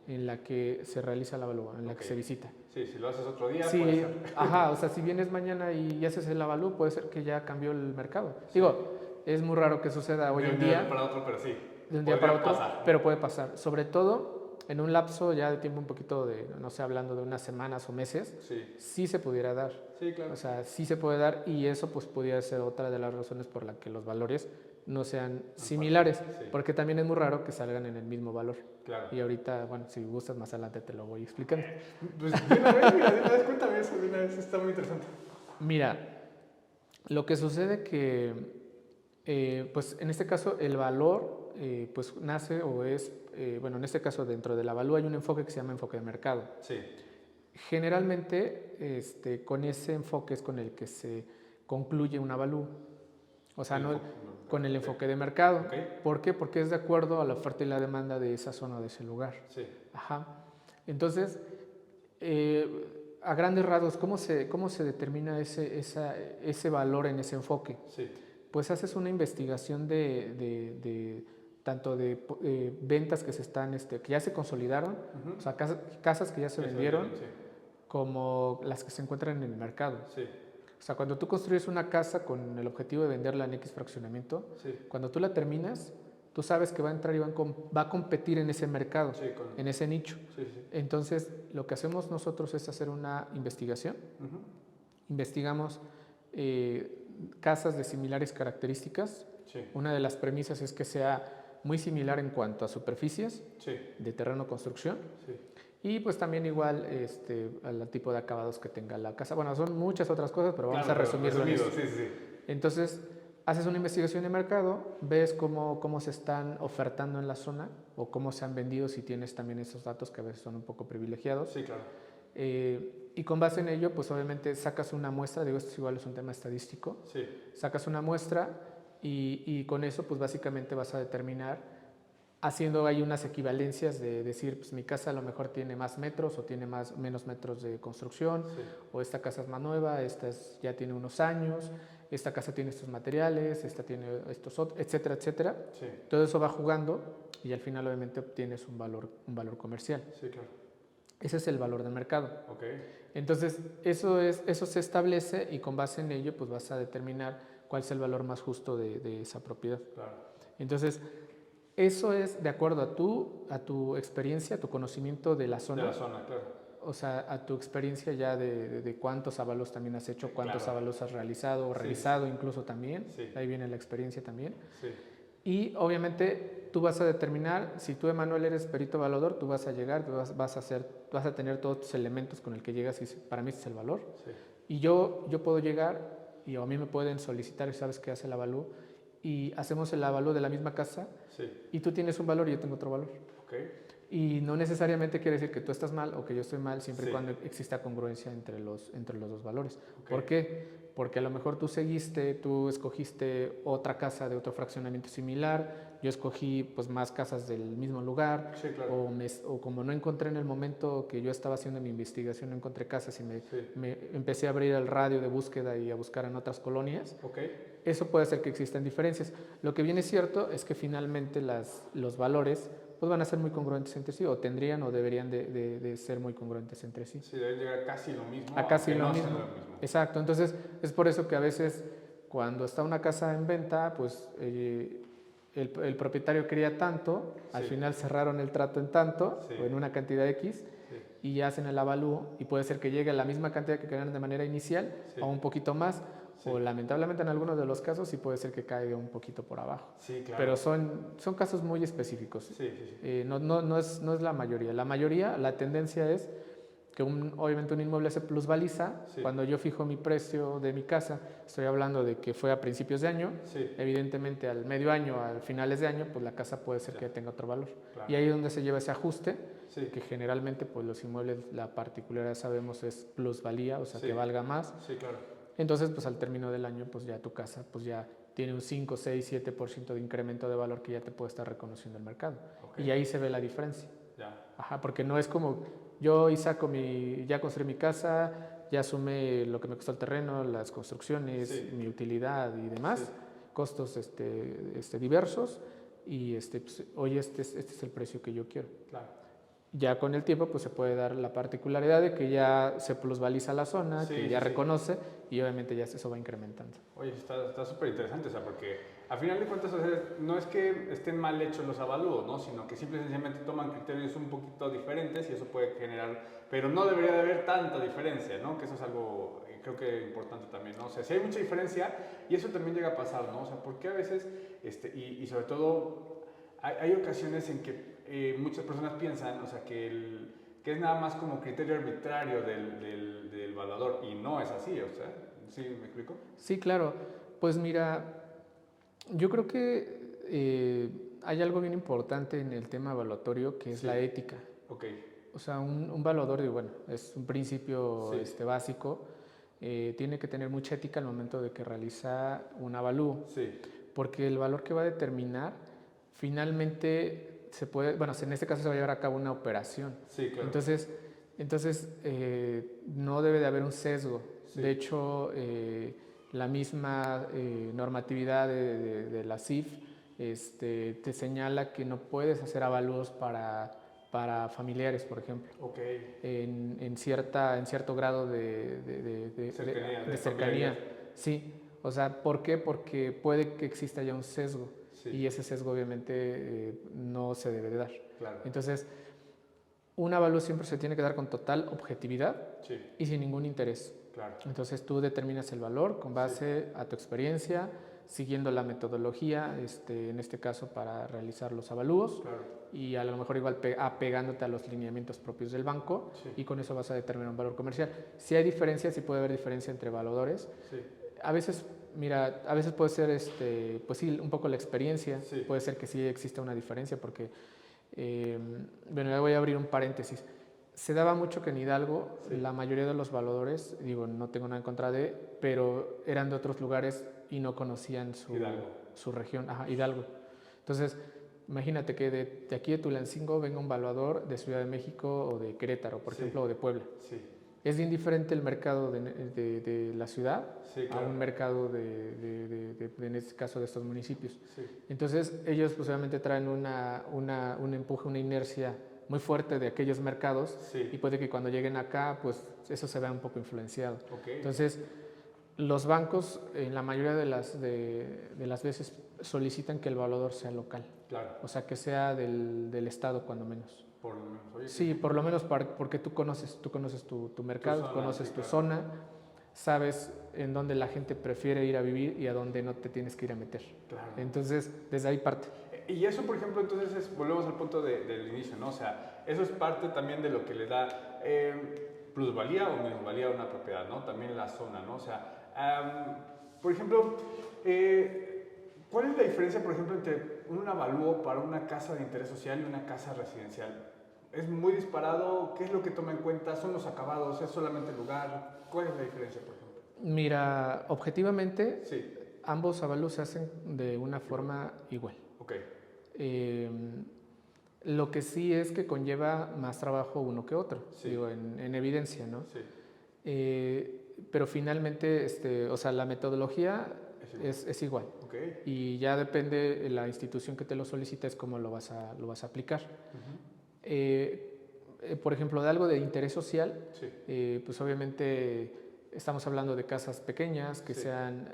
en la que se realiza el avalúo, en la que se visita. Sí, si lo haces otro día, Sí, puede ser. ajá, o sea, si vienes mañana y haces el avalúo, puede ser que ya cambió el mercado. Digo, es muy raro que suceda hoy en día. De un día para otro, pero sí. De un día para otro, pasar. pero puede pasar. Sobre todo en un lapso ya de tiempo un poquito de, no sé, hablando de unas semanas o meses, sí se pudiera dar. Sí, claro. O sea, sí se puede dar y eso pues pudiera ser otra de las razones por la que los valores no sean similares, sí. porque también es muy raro que salgan en el mismo valor. Claro. Y ahorita, bueno, si gustas más adelante te lo voy explicando. Pues de una vez, mira, de una vez, cuéntame eso, de una vez, está muy interesante. Mira, lo que sucede que, pues en este caso el valor, pues nace o es, bueno, en este caso dentro del avalúo hay un enfoque que se llama enfoque de mercado. Sí. Generalmente, con ese enfoque es con el que se concluye un avalúo. O sea, no con el enfoque de mercado. Okay. ¿Por qué? Porque es de acuerdo a la oferta y la demanda de esa zona, de ese lugar. Sí. Ajá. Entonces, a grandes rasgos, ¿cómo se determina ese valor en ese enfoque? Sí. Pues haces una investigación tanto de ventas que que ya se consolidaron, o sea, casas que ya se vendieron, sí. como las que se encuentran en el mercado. Sí. O sea, cuando tú construyes una casa con el objetivo de venderla en X fraccionamiento, sí. cuando tú la terminas, tú sabes que va a entrar y va a competir en ese mercado, sí, en ese nicho. Sí, sí. Entonces, lo que hacemos nosotros es hacer una investigación. Investigamos casas de similares características. Sí. Una de las premisas es que sea muy similar en cuanto a superficies de terreno construcción. Sí. Y pues también igual al tipo de acabados que tenga la casa. Bueno, son muchas otras cosas, pero vamos a resumirlo. Sí. Entonces, haces una investigación de mercado, ves cómo se están ofertando en la zona o cómo se han vendido, si tienes también esos datos que a veces son un poco privilegiados. Sí, claro. Y con base en ello, pues obviamente sacas una muestra, digo, esto igual es un tema estadístico. Sí. Sacas una muestra y con eso, pues básicamente vas a determinar, haciendo ahí unas equivalencias de decir, pues mi casa a lo mejor tiene más metros o tiene menos metros de construcción, o esta casa es más nueva, ya tiene unos años, esta casa tiene estos materiales, esta tiene estos otros, etcétera, etcétera. Sí. Todo eso va jugando y al final obviamente obtienes un valor comercial. Sí, claro. Ese es el valor del mercado. Okay. Entonces, eso se establece y con base en ello, pues vas a determinar cuál es el valor más justo de esa propiedad. Claro. Entonces, eso es de acuerdo a tu experiencia, a tu conocimiento de la zona. De la zona, claro. O sea, a tu experiencia ya de cuántos avalos también has hecho, cuántos avalos has realizado o revisado incluso también. Ahí viene la experiencia también. Sí. Y obviamente tú vas a determinar, si tú, Emanuel, eres perito evaluador, tú vas a llegar, vas a tener todos tus elementos con el que llegas y para mí ese es el valor. Sí. Y yo puedo llegar y a mí me pueden solicitar, y sabes que hace el avalúo, y hacemos el avalúo de la misma casa, y tú tienes un valor y yo tengo otro valor. Okay. Y no necesariamente quiere decir que tú estás mal o que yo estoy mal, siempre y cuando exista congruencia entre los dos valores. Okay. ¿Por qué? Porque a lo mejor tú escogiste otra casa de otro fraccionamiento similar, yo escogí pues más casas del mismo lugar, claro. o como no encontré en el momento que yo estaba haciendo mi investigación, no encontré casas y me empecé a abrir el radio de búsqueda y a buscar en otras colonias. Okay. Eso puede hacer que existan diferencias. Lo que viene cierto es que finalmente los valores pues van a ser muy congruentes entre sí, o tendrían o deberían de ser muy congruentes entre sí. Sí, deben llegar a casi lo mismo. A casi lo mismo. Exacto, entonces es por eso que a veces cuando está una casa en venta, pues el propietario quería tanto, al final cerraron el trato en tanto, o en una cantidad X, y hacen el avalúo y puede ser que llegue a la misma cantidad que querían de manera inicial o un poquito más. Sí. O lamentablemente en algunos de los casos sí puede ser que caiga un poquito por abajo. Sí, claro. Pero son casos muy específicos. Sí, sí, sí. No es la mayoría. La mayoría, la tendencia es que obviamente un inmueble se plusvaliza. Sí. Cuando yo fijo mi precio de mi casa, estoy hablando de que fue a principios de año. Sí. Evidentemente al medio año, al finales de año, pues la casa puede ser que tenga otro valor. Claro. Y ahí es donde se lleva ese ajuste, que generalmente pues los inmuebles, la particularidad sabemos es plusvalía, o sea que valga más. Sí, claro. Entonces, pues al término del año, pues ya tu casa pues ya tiene un 5, 6, 7% de incremento de valor que ya te puede estar reconociendo el mercado. Okay. Y ahí se ve la diferencia. Ya. Ajá, porque no es como yo ya construí mi casa, ya sumé lo que me costó el terreno, las construcciones, mi utilidad y demás, costos diversos, y pues, hoy este es el precio que yo quiero. Claro. Ya con el tiempo pues se puede dar la particularidad de que ya se plusvaliza la zona, que ya reconoce, y obviamente ya eso va incrementando. Oye, está súper interesante, o sea, porque a final de cuentas, o sea, no es que estén mal hechos los avalúos, ¿no? Sino que simplemente toman criterios un poquito diferentes y eso puede generar, pero no debería de haber tanta diferencia, ¿no? Que eso es algo, creo que importante también, ¿no? O sea, si hay mucha diferencia, y eso también llega a pasar, ¿no? O sea, porque a veces, y sobre todo, hay ocasiones en que muchas personas piensan, o sea, que es nada más como criterio arbitrario del evaluador, y no es así, o sea, ¿sí me explico? Sí, claro. Pues mira, yo creo que hay algo bien importante en el tema evaluatorio, que es la ética. Okay. O sea, un evaluador, bueno, es un principio básico, tiene que tener mucha ética al momento de que realiza un avalúo, porque el valor que va a determinar finalmente se puede, bueno, en este caso se va a llevar a cabo una operación. Sí, claro. Entonces no debe de haber un sesgo. Sí. De hecho, la misma normatividad de la CIF te señala que no puedes hacer avalúos para familiares, por ejemplo. Okay. En cierto grado de cercanía. Sí. O sea, ¿por qué? Porque puede que exista ya un sesgo. Sí. Y ese sesgo obviamente no se debe de dar. Claro. Entonces, un avalúo siempre se tiene que dar con total objetividad y sin ningún interés. Claro. Entonces tú determinas el valor con base a tu experiencia, siguiendo la metodología, en este caso para realizar los avalúos, y a lo mejor igual apegándote a los lineamientos propios del banco, y con eso vas a determinar un valor comercial. Si hay diferencias, sí puede haber diferencia entre evaluadores. A veces, mira, a veces puede ser, pues sí, un poco la experiencia, puede ser que sí exista una diferencia, porque, bueno, ya voy a abrir un paréntesis. Se daba mucho que en Hidalgo, la mayoría de los evaluadores, digo, no tengo nada en contra de, pero eran de otros lugares y no conocían su región, Hidalgo. Entonces, imagínate que de aquí de Tulancingo venga un evaluador de Ciudad de México o de Querétaro, por ejemplo, o de Puebla. Es bien diferente el mercado de la ciudad a un mercado en este caso de estos municipios. Entonces ellos pues obviamente traen un empuje, una inercia muy fuerte de aquellos mercados y puede que cuando lleguen acá pues eso se vea un poco influenciado. Okay. Entonces los bancos en la mayoría de las veces solicitan que el evaluador sea local. Claro. O sea que sea del estado cuando menos. Por lo menos, oye, sí, por lo menos porque tú conoces tu mercado, tú conoces tu zona, sabes en dónde la gente prefiere ir a vivir y a dónde no te tienes que ir a meter. Claro. Entonces, desde ahí parte. Y eso, por ejemplo, entonces volvemos al punto del inicio, ¿no? O sea, eso es parte también de lo que le da plusvalía o minusvalía a una propiedad, ¿no? También la zona, ¿no? O sea, por ejemplo, ¿cuál es la diferencia, por ejemplo, entre un avalúo para una casa de interés social y una casa residencial? ¿Es muy disparado? ¿Qué es lo que toma en cuenta? ¿Son los acabados? ¿Es solamente el lugar? ¿Cuál es la diferencia, por ejemplo? Mira, objetivamente, ambos avalúos se hacen de una forma igual. Okay. Lo que sí es que conlleva más trabajo uno que otro, digo, en evidencia, ¿no? Pero finalmente, o sea, la metodología es igual. Okay. Y ya depende de la institución que te lo solicita, es cómo lo vas a aplicar. Por ejemplo, de algo de interés social, pues obviamente estamos hablando de casas pequeñas que sean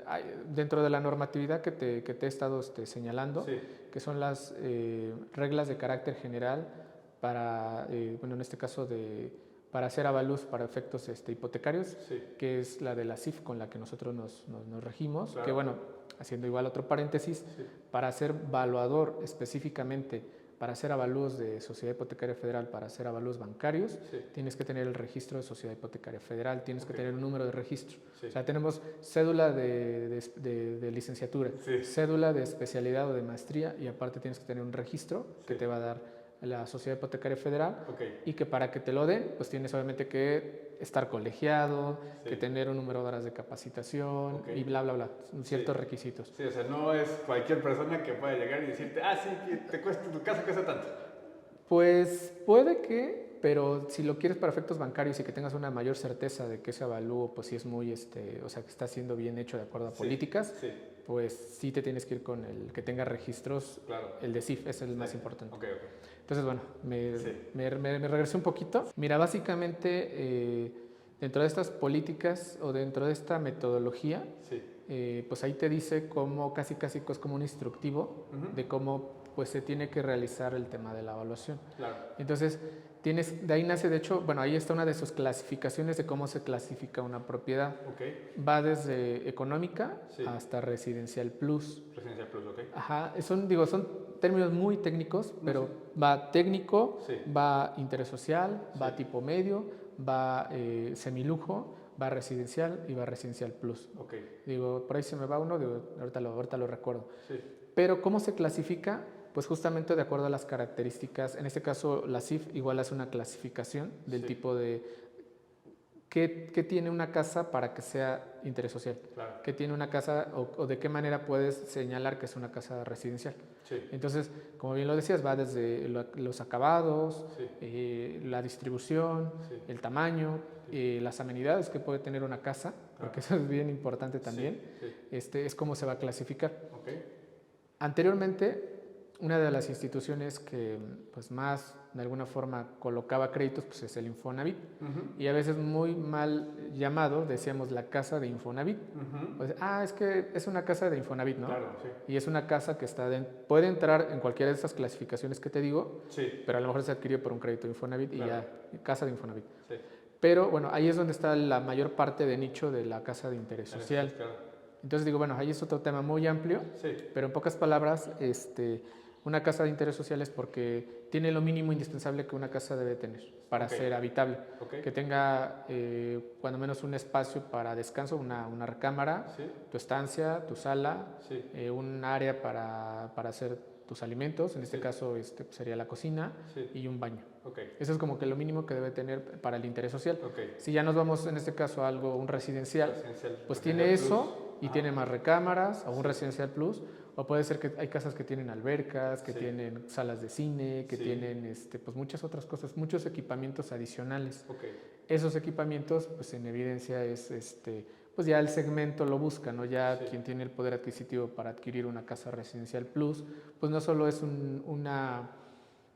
dentro de la normatividad que te he estado señalando, que son las reglas de carácter general para, bueno, en este caso de para hacer avalúos para efectos hipotecarios, Sí. que es la de la CIF con la que nosotros nos regimos, Claro. que bueno, haciendo igual otro paréntesis, Sí. para ser valuador específicamente, para hacer avalúos de Sociedad Hipotecaria Federal, para hacer avalúos bancarios, Sí. tienes que tener el registro de Sociedad Hipotecaria Federal, tienes Ok. que tener un número de registro. Sí. O sea, tenemos cédula de licenciatura, Sí. cédula de especialidad o de maestría, y aparte tienes que tener un registro que Sí. te va a dar la Sociedad Hipotecaria Federal, Ok. y que para que te lo den, pues tienes obviamente que estar colegiado, Sí. que tener un número de horas de capacitación, Ok. y bla, bla, bla, ciertos Sí. requisitos. Sí, o sea, no es cualquier persona que pueda llegar y decirte, sí, que te cuesta, tu casa cuesta tanto. Pues puede que, pero si lo quieres para efectos bancarios y que tengas una mayor certeza de que ese avalúo, pues sí es muy, o sea, que está siendo bien hecho de acuerdo a Sí, políticas, sí. pues sí te tienes que ir con el que tenga registros. Claro. El de CIF es el Sí. más importante. Ok, ok. Entonces, bueno, Sí. me regresé un poquito. Mira, básicamente, dentro de estas políticas o dentro de esta metodología, Sí. pues ahí te dice cómo casi es como un instructivo Ujú. de cómo pues se tiene que realizar el tema de la evaluación. Claro. Entonces, de ahí nace, de hecho, bueno, ahí está una de sus clasificaciones de cómo se clasifica una propiedad. Ok. Va desde económica Sí. hasta residencial plus. Residencial Plus, ok. Ajá, son términos muy técnicos, pero Sí. va técnico, Sí. va interés social, va Sí. tipo medio, va semilujo, va residencial y va residencial plus. Ok. Digo, por ahí se me va uno, digo, ahorita lo recuerdo. Sí. Pero ¿cómo se clasifica? Pues justamente de acuerdo a las características. En este caso, la CIF igual hace una clasificación del Sí. tipo de qué tiene una casa para que sea interés social. Claro. ¿Qué tiene una casa o de qué manera puedes señalar que es una casa residencial? Sí. Entonces, como bien lo decías, va desde los acabados, Sí. la distribución, Sí. el tamaño, Sí. las amenidades que puede tener una casa, porque eso es bien importante también. Sí. Sí. Es cómo se va a clasificar. Ok. Anteriormente, una de las instituciones que pues, más de alguna forma colocaba créditos pues, es el Infonavit. Ujú. Y a veces muy mal llamado, decíamos la casa de Infonavit. Ujú. Pues, es que es una casa de Infonavit, ¿no? Claro, sí. Y es una casa que puede entrar en cualquiera de esas clasificaciones que te digo, Sí. pero a lo mejor se adquirió por un crédito de Infonavit y Claro. ya, casa de Infonavit. Sí. Pero bueno, ahí es donde está la mayor parte de nicho de la casa de interés social. Claro. Entonces digo, bueno, ahí es otro tema muy amplio, Sí. pero en pocas palabras, una casa de interés social es porque tiene lo mínimo indispensable que una casa debe tener para Ok. ser habitable. Ok. Que tenga cuando menos un espacio para descanso, una recámara, Sí. tu estancia, tu sala, Sí. un área para hacer tus alimentos, en este Sí. caso pues sería la cocina, Sí. y un baño. Ok. Eso es como que lo mínimo que debe tener para el interés social. Ok. Si ya nos vamos en este caso a un residencial, Residencial. pues Residencial tiene Plus. eso y Ajá. tiene más recámaras o un Sí. residencial plus, o puede ser que hay casas que tienen albercas, que Sí. tienen salas de cine, que Sí. tienen pues muchas otras cosas, muchos equipamientos adicionales. Ok. Esos equipamientos, pues en evidencia es pues ya el segmento lo busca, ¿no? Ya Sí. quien tiene el poder adquisitivo para adquirir una casa residencial plus, pues no solo es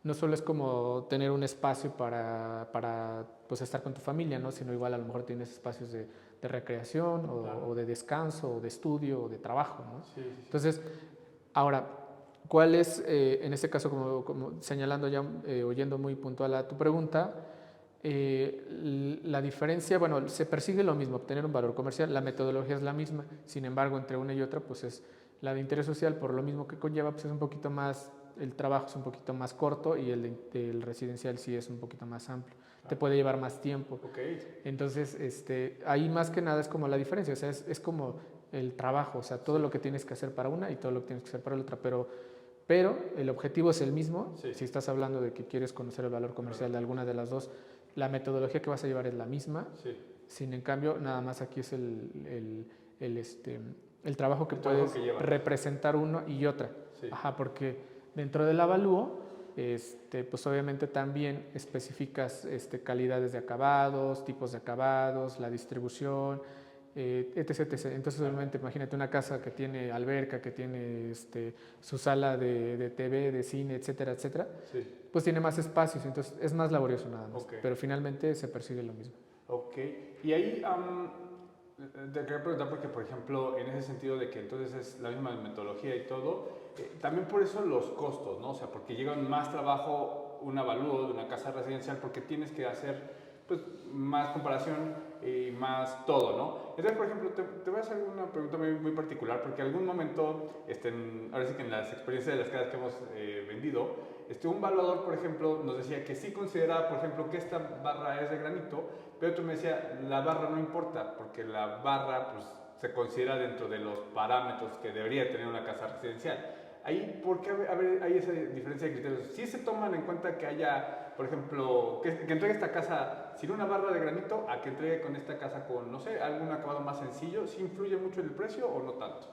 no solo es como tener un espacio para pues estar con tu familia, ¿no? Sino igual a lo mejor tienes espacios de recreación Claro. o de descanso o de estudio o de trabajo, ¿no? Sí, sí, sí. Entonces, ahora, ¿cuál es, en este caso, como señalando ya, oyendo muy puntual a tu pregunta, la diferencia, bueno, se persigue lo mismo, obtener un valor comercial, la metodología es la misma, sin embargo, entre una y otra, pues es la de interés social, por lo mismo que conlleva, pues es un poquito más, el trabajo es un poquito más corto y el residencial sí es un poquito más amplio. Te puede llevar más tiempo. Ok. Entonces, ahí más que nada es como la diferencia, o sea, es como el trabajo, o sea, todo lo que tienes que hacer para una y todo lo que tienes que hacer para la otra, pero el objetivo es el mismo. Sí. Si estás hablando de que quieres conocer el valor comercial de alguna de las dos, la metodología que vas a llevar es la misma. Sí. Sin en cambio, nada más aquí es el trabajo que El trabajo puedes que lleva. representar uno y otra. Sí. Ajá, porque dentro del avalúo, pues obviamente también especificas calidades de acabados, tipos de acabados, la distribución, etc, etc. Entonces, obviamente, imagínate una casa que tiene alberca, que tiene su sala de TV, de cine, etcétera, etcétera, Sí. pues tiene más espacios, entonces es más laborioso nada más, Ok. pero finalmente se persigue lo mismo. Ok. Y ahí te quería preguntar porque, por ejemplo, en ese sentido de que entonces es la misma metodología y todo, también por eso los costos, ¿no? O sea, porque llega más trabajo un avalúo de una casa residencial porque tienes que hacer pues más comparación y más todo, ¿no? Entonces, por ejemplo, te voy a hacer una pregunta muy particular, porque en algún momento, ahora sí que en las experiencias de las casas que hemos vendido, un evaluador, por ejemplo, nos decía que sí consideraba, por ejemplo, que esta barra es de granito, pero otro me decía, la barra no importa, porque la barra, pues, se considera dentro de los parámetros que debería tener una casa residencial. Ahí, ¿por qué hay esa diferencia de criterios? ¿Sí se toman en cuenta que haya, por ejemplo, que entregue esta casa sin una barra de granito a que entregue con esta casa con, no sé, algún acabado más sencillo? ¿Sí influye mucho en el precio o no tanto?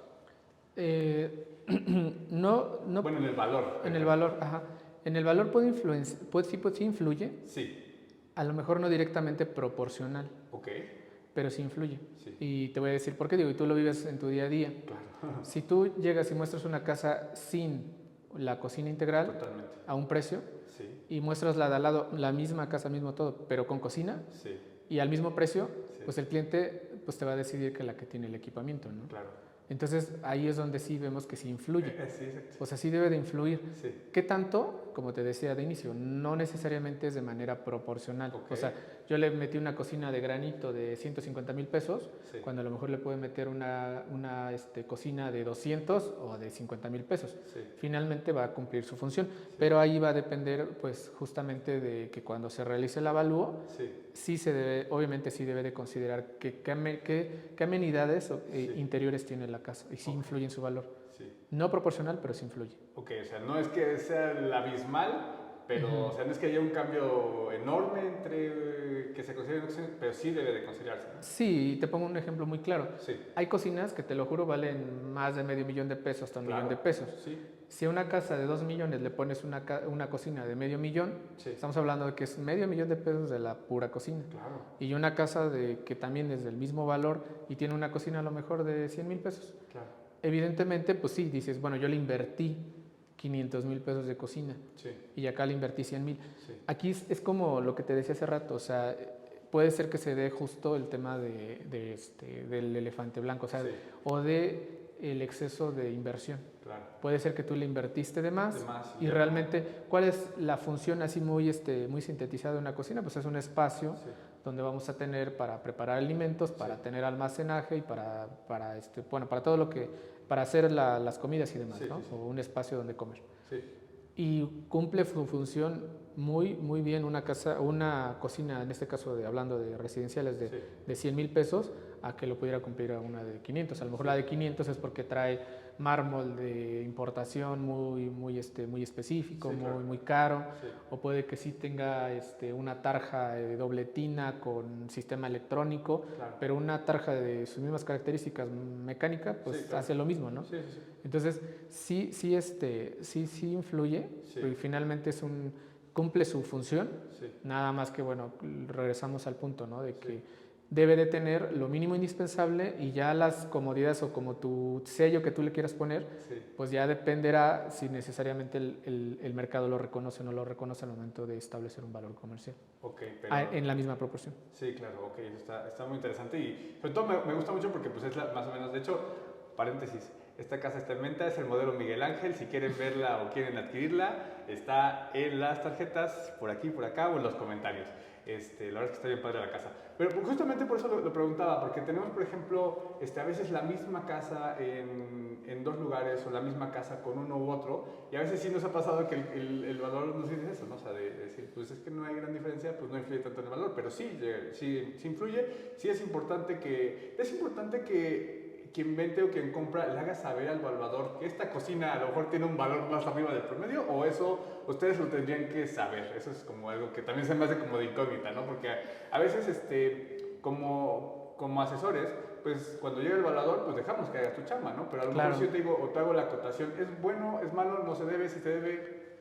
No. Bueno, en el valor. En el valor, ajá. En el valor puede influenciar, sí influye. Sí. A lo mejor no directamente proporcional. Ok. Pero sí influye. Sí. Y te voy a decir por qué, digo, y tú lo vives en tu día a día. Claro. Si tú llegas y muestras una casa sin la cocina integral, totalmente, a un precio, sí, y muestras la de al lado, la misma casa, mismo todo, pero con cocina, sí, y al mismo precio, sí, pues el cliente pues te va a decidir que la que tiene el equipamiento, ¿no? claro. Entonces ahí es donde sí vemos que sí influye. Sí, exacto. O sea, sí debe de influir. Sí. ¿Qué tanto? Como te decía de inicio, no necesariamente es de manera proporcional. Okay. O sea, yo le metí una cocina de granito de 150,000 pesos, sí, cuando a lo mejor le puede meter una cocina de 200 o de 50,000 pesos. Sí. Finalmente va a cumplir su función, sí, pero ahí va a depender pues justamente de que cuando se realice el avalúo, sí se debe, obviamente sí debe de considerar qué amenidades interiores tiene la casa y sí influye en su valor. Sí. No proporcional, pero sí influye. Ok, o sea, no es que sea el abismal, pero o sea, no es que haya un cambio enorme entre que se considere, pero sí debe de considerarse, ¿no? Sí, te pongo un ejemplo muy claro. Sí. Hay cocinas que te lo juro valen más de $500,000 de pesos hasta $1,000,000 de pesos. Sí. Si a una casa de 2 millones le pones una cocina de $500,000, sí, estamos hablando de que es $500,000 de pesos de la pura cocina. Claro. Y una casa que también es del mismo valor y tiene una cocina a lo mejor de 100,000 pesos. Claro. Evidentemente, pues sí, dices, bueno, yo le invertí 500,000 pesos de cocina, sí, y acá le invertí 100,000. Sí. Aquí es como lo que te decía hace rato, o sea, puede ser que se dé justo el tema del elefante blanco, o sea, sí, o de el exceso de inversión. Claro. Puede ser que tú le invertiste de más y realmente, ¿cuál es la función así muy sintetizada de una cocina? Pues es un espacio, sí, donde vamos a tener para preparar alimentos, para, sí, tener almacenaje y para todo lo que, para hacer las comidas y demás, sí, ¿no? Sí, sí. O un espacio donde comer. Sí. Y cumple su función muy bien una cocina, en este caso hablando de residenciales sí, de 100,000 pesos, a que lo pudiera cumplir a una de 500. A lo mejor sí, la de 500 es porque trae mármol de importación muy específico, sí, claro, muy caro, sí, o puede que sí tenga una tarja de doble tina con sistema electrónico, claro, pero una tarja de sus mismas características mecánica, pues sí, claro, hace lo mismo, ¿no? Sí, sí, sí. Entonces, sí influye, sí, y finalmente cumple su función, sí, nada más que, bueno, regresamos al punto, ¿no? De que sí, debe de tener lo mínimo indispensable y ya las comodidades o como tu sello que tú le quieras poner, sí, pues ya dependerá si necesariamente el mercado lo reconoce o no lo reconoce al momento de establecer un valor comercial. Okay, pero en la misma proporción. Sí, claro, ok, eso está muy interesante y sobre todo me gusta mucho porque pues es más o menos, de hecho, paréntesis, esta casa está en venta, es el modelo Miguel Ángel, si quieren verla o quieren adquirirla, está en las tarjetas, por aquí, por acá o en los comentarios. La verdad es que está bien padre la casa. Pero justamente por eso lo preguntaba, porque tenemos, por ejemplo, a veces la misma casa en dos lugares o la misma casa con uno u otro, y a veces sí nos ha pasado que el valor nos dice eso, ¿no? O sea, de decir, pues es que no hay gran diferencia, pues no influye tanto en el valor, pero sí influye, sí es importante que quien vende o quien compra le haga saber al evaluador que esta cocina a lo mejor tiene un valor más arriba del promedio, o eso ustedes lo tendrían que saber. Eso es como algo que también se me hace como de incógnita, ¿no? Porque a veces como asesores, pues cuando llega el evaluador, pues dejamos que haga tu chamba, ¿no? Pero a lo mejor si yo te digo o te hago la acotación, ¿es bueno, es malo, no se debe, si se debe?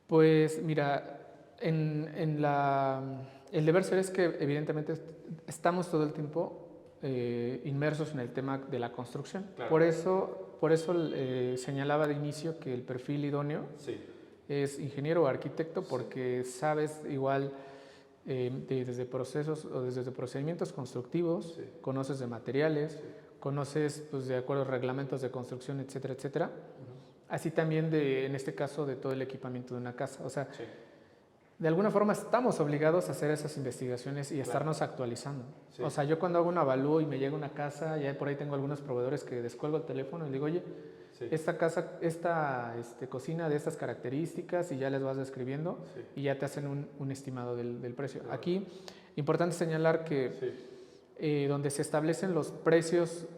Pues mira, el deber ser es que evidentemente estamos todo el tiempo inmersos en el tema de la construcción. Claro. Por eso señalaba de inicio que el perfil idóneo sí, es ingeniero o arquitecto, porque sí, sabes igual desde procesos o desde procedimientos constructivos, sí, conoces de materiales, sí, conoces pues, de acuerdo a reglamentos de construcción, etcétera, etcétera. Así también en este caso de todo el equipamiento de una casa. O sea, sí, de alguna forma estamos obligados a hacer esas investigaciones y estarnos actualizando. Sí. O sea, yo cuando hago un avalúo y me llega una casa, ya por ahí tengo algunos proveedores que descuelgo el teléfono y digo, oye, Sí. esta casa, esta cocina de estas características, y ya les vas describiendo Sí. y ya te hacen un estimado del precio. Claro. Aquí, importante señalar que Sí. donde se establecen los precios,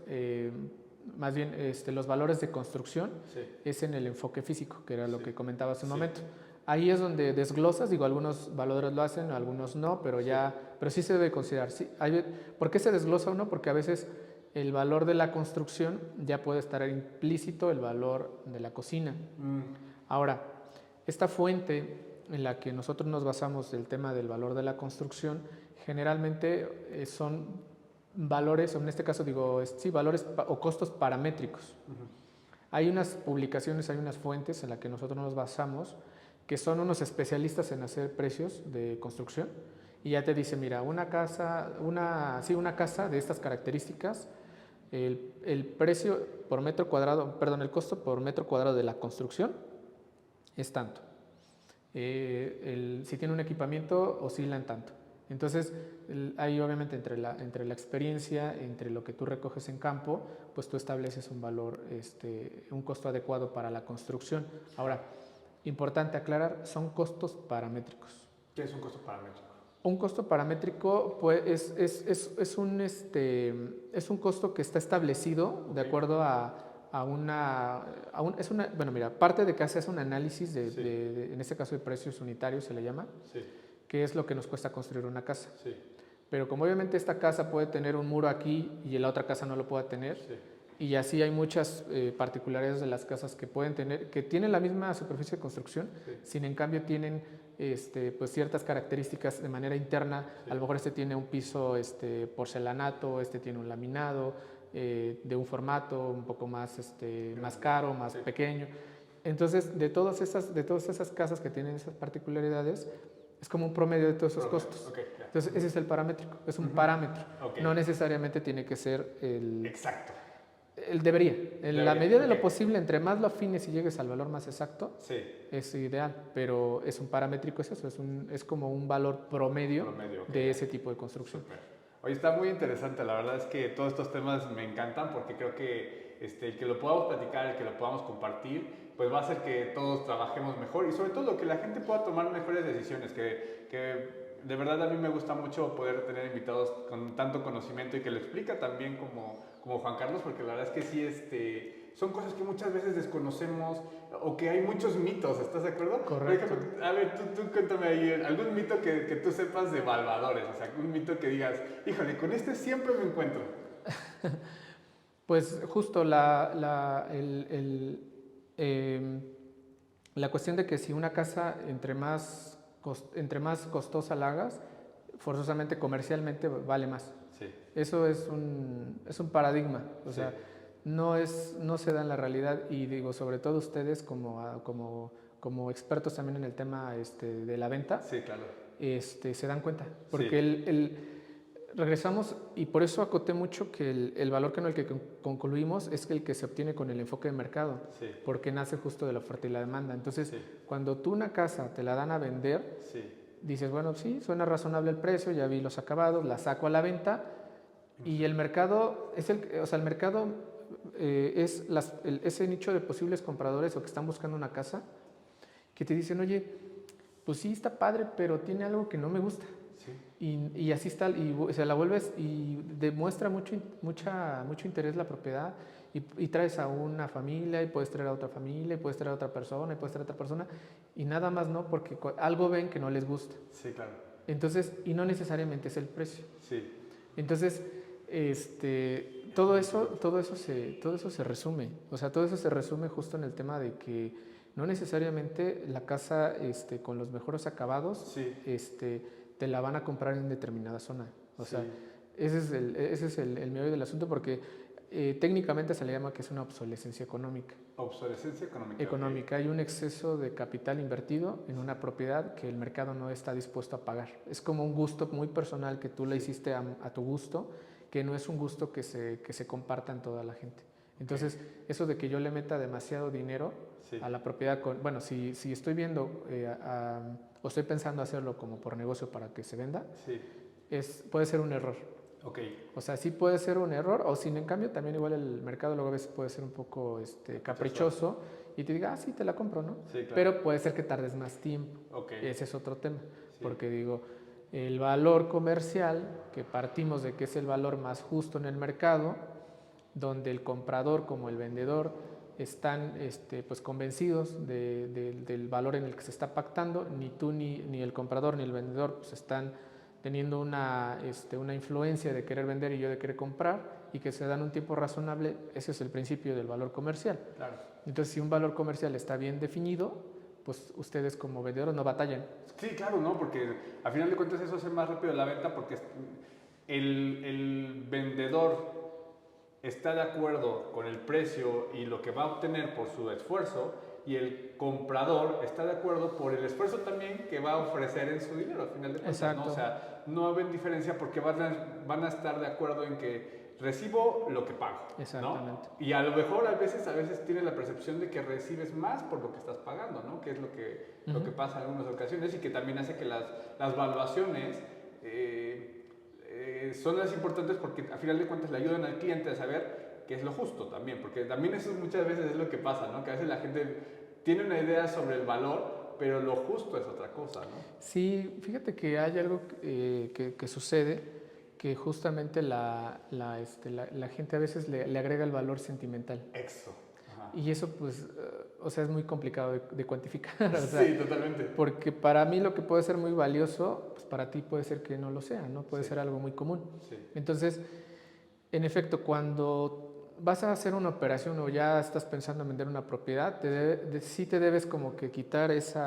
más bien los valores de construcción, Sí. es en el enfoque físico, que era lo Sí. que comentaba hace un Sí. momento. Ahí es donde desglosas, digo, algunos valores lo hacen, algunos no, pero pero sí se debe considerar. Sí, ¿por qué se desglosa uno? Porque a veces el valor de la construcción ya puede estar implícito el valor de la cocina. Ahora, esta fuente en la que nosotros nos basamos del tema del valor de la construcción, generalmente son valores, o en este caso digo, sí, valores o costos paramétricos. Hay unas publicaciones, hay unas fuentes en las que nosotros nos basamos, que son unos especialistas en hacer precios de construcción, y ya te dice, mira, una casa de estas características, el precio por metro cuadrado, perdón, el costo por metro cuadrado de la construcción es tanto. Si tiene un equipamiento, oscila en tanto. Entonces, ahí obviamente entre la experiencia, entre lo que tú recoges en campo, pues tú estableces un valor, un costo adecuado para la construcción. Ahora, importante aclarar, son costos paramétricos. ¿Qué es un costo paramétrico? Un costo paramétrico pues, es un costo que está establecido de acuerdo bueno, mira, parte de que haces un análisis en este caso de precios unitarios se le llama, que es lo que nos cuesta construir una casa. Pero como obviamente esta casa puede tener un muro aquí y la otra casa no lo puede tener, y así hay muchas particularidades de las casas que pueden tener, que tienen la misma superficie de construcción, sin en cambio tienen pues ciertas características de manera interna. A lo mejor tiene un piso porcelanato, tiene un laminado de un formato un poco más, más caro, más pequeño. Entonces, de todas esas casas que tienen esas particularidades, es como un promedio de todos esos costos. Entonces, ese es el paramétrico, es un parámetro. No necesariamente tiene que ser el... Exacto. Debería. En la medida de lo posible, entre más lo afines y llegues al valor más exacto, es ideal. Pero es un paramétrico, es eso, es como un valor promedio de ese tipo de construcción. Super. Oye, está muy interesante. La verdad es que todos estos temas me encantan porque creo que el que lo podamos platicar, el que lo podamos compartir, pues va a hacer que todos trabajemos mejor y sobre todo que la gente pueda tomar mejores decisiones, que de verdad a mí me gusta mucho poder tener invitados con tanto conocimiento y que lo explica también como Juan Carlos, porque la verdad es que sí, son cosas que muchas veces desconocemos o que hay muchos mitos, ¿estás de acuerdo? Correcto. Por ejemplo, a ver, tú cuéntame ahí algún mito que tú sepas de evaluadores, o sea, un mito que digas, híjole, con siempre me encuentro. Pues justo la cuestión de que si una casa entre más costosa la hagas, forzosamente comercialmente vale más. Eso es un paradigma, o sea, no se da en la realidad, y digo, sobre todo ustedes como expertos también en el tema de la venta, claro. Se dan cuenta, porque regresamos, y por eso acoté mucho que el valor con el que concluimos es el que se obtiene con el enfoque de mercado, porque nace justo de la oferta y la demanda. Entonces, cuando tú una casa te la dan a vender, dices, bueno, sí, suena razonable el precio, ya vi los acabados, la saco a la venta, y el mercado es ese nicho de posibles compradores o que están buscando una casa, que te dicen, oye, pues sí, está padre, pero tiene algo que no me gusta. Y así está, y se la vuelves y demuestra mucho interés la propiedad, y traes a una familia, y puedes traer a otra familia, y puedes traer a otra persona, y puedes traer a otra persona, y nada más no, porque algo ven que no les gusta. Claro. Entonces, y no necesariamente es el precio. Entonces, todo eso se resume, o sea, todo eso se resume justo en el tema de que no necesariamente la casa con los mejores acabados te la van a comprar en determinada zona. O sea, ese es el meollo del asunto, porque técnicamente se le llama que es una obsolescencia económica. Obsolescencia económica. Hay un exceso de capital invertido en una propiedad que el mercado no está dispuesto a pagar. Es como un gusto muy personal que tú le hiciste a tu gusto, que no es un gusto que se comparta en toda la gente. Entonces, eso de que yo le meta demasiado dinero a la propiedad, bueno, si estoy viendo o estoy pensando hacerlo como por negocio para que se venda, puede ser un error. O sea, sí puede ser un error, o sin en cambio también igual el mercado luego a veces puede ser un poco caprichoso y te diga, sí, te la compro, ¿no? Sí, claro. Pero puede ser que tardes más tiempo. Ese es otro tema, porque digo, el valor comercial, que partimos de que es el valor más justo en el mercado, donde el comprador como el vendedor están pues convencidos del valor en el que se está pactando, ni tú ni el comprador ni el vendedor pues están teniendo una influencia de querer vender y yo de querer comprar, y que se dan un tiempo razonable. Ese es el principio del valor comercial. Claro. Entonces, si un valor comercial está bien definido, pues ustedes como vendedores no batallan. Sí, claro, ¿no? Porque al final de cuentas eso hace más rápido la venta, porque el vendedor está de acuerdo con el precio y lo que va a obtener por su esfuerzo, y el comprador está de acuerdo por el esfuerzo también que va a ofrecer en su dinero, al final de cuentas. Exacto. ¿No? O sea, no ven diferencia porque van a estar de acuerdo en que recibo lo que pago. Exactamente. ¿No? Y a lo mejor a veces tienes la percepción de que recibes más por lo que estás pagando, ¿no? Que es lo que pasa en algunas ocasiones, y que también hace que las valuaciones son las importantes, porque al final de cuentas le ayudan al cliente a saber qué es lo justo también, porque también eso muchas veces es lo que pasa, ¿no? Que a veces la gente tiene una idea sobre el valor, pero lo justo es otra cosa, ¿no? Sí, fíjate que hay algo que sucede, que justamente la gente a veces le agrega el valor sentimental. Eso. Ajá. Y eso pues, o sea, es muy complicado de cuantificar. O sea, sí, totalmente. Porque para mí lo que puede ser muy valioso, pues para ti puede ser que no lo sea, ¿no? Puede ser algo muy común. Sí. Entonces, en efecto, cuando vas a hacer una operación o ya estás pensando en vender una propiedad, sí te debes como que quitar ese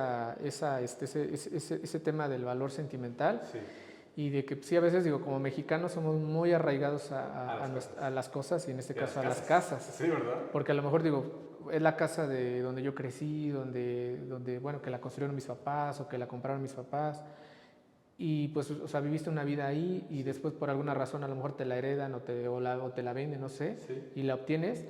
tema del valor sentimental. Sí. Y de que sí, a veces digo, como mexicanos somos muy arraigados a las cosas, y en este caso a las casas. Sí, ¿verdad? Porque a lo mejor digo, es la casa de donde yo crecí, donde bueno, que la construyeron mis papás o que la compraron mis papás. Y pues, o sea, viviste una vida ahí y después por alguna razón a lo mejor te la heredan o te la venden, no sé, y la obtienes.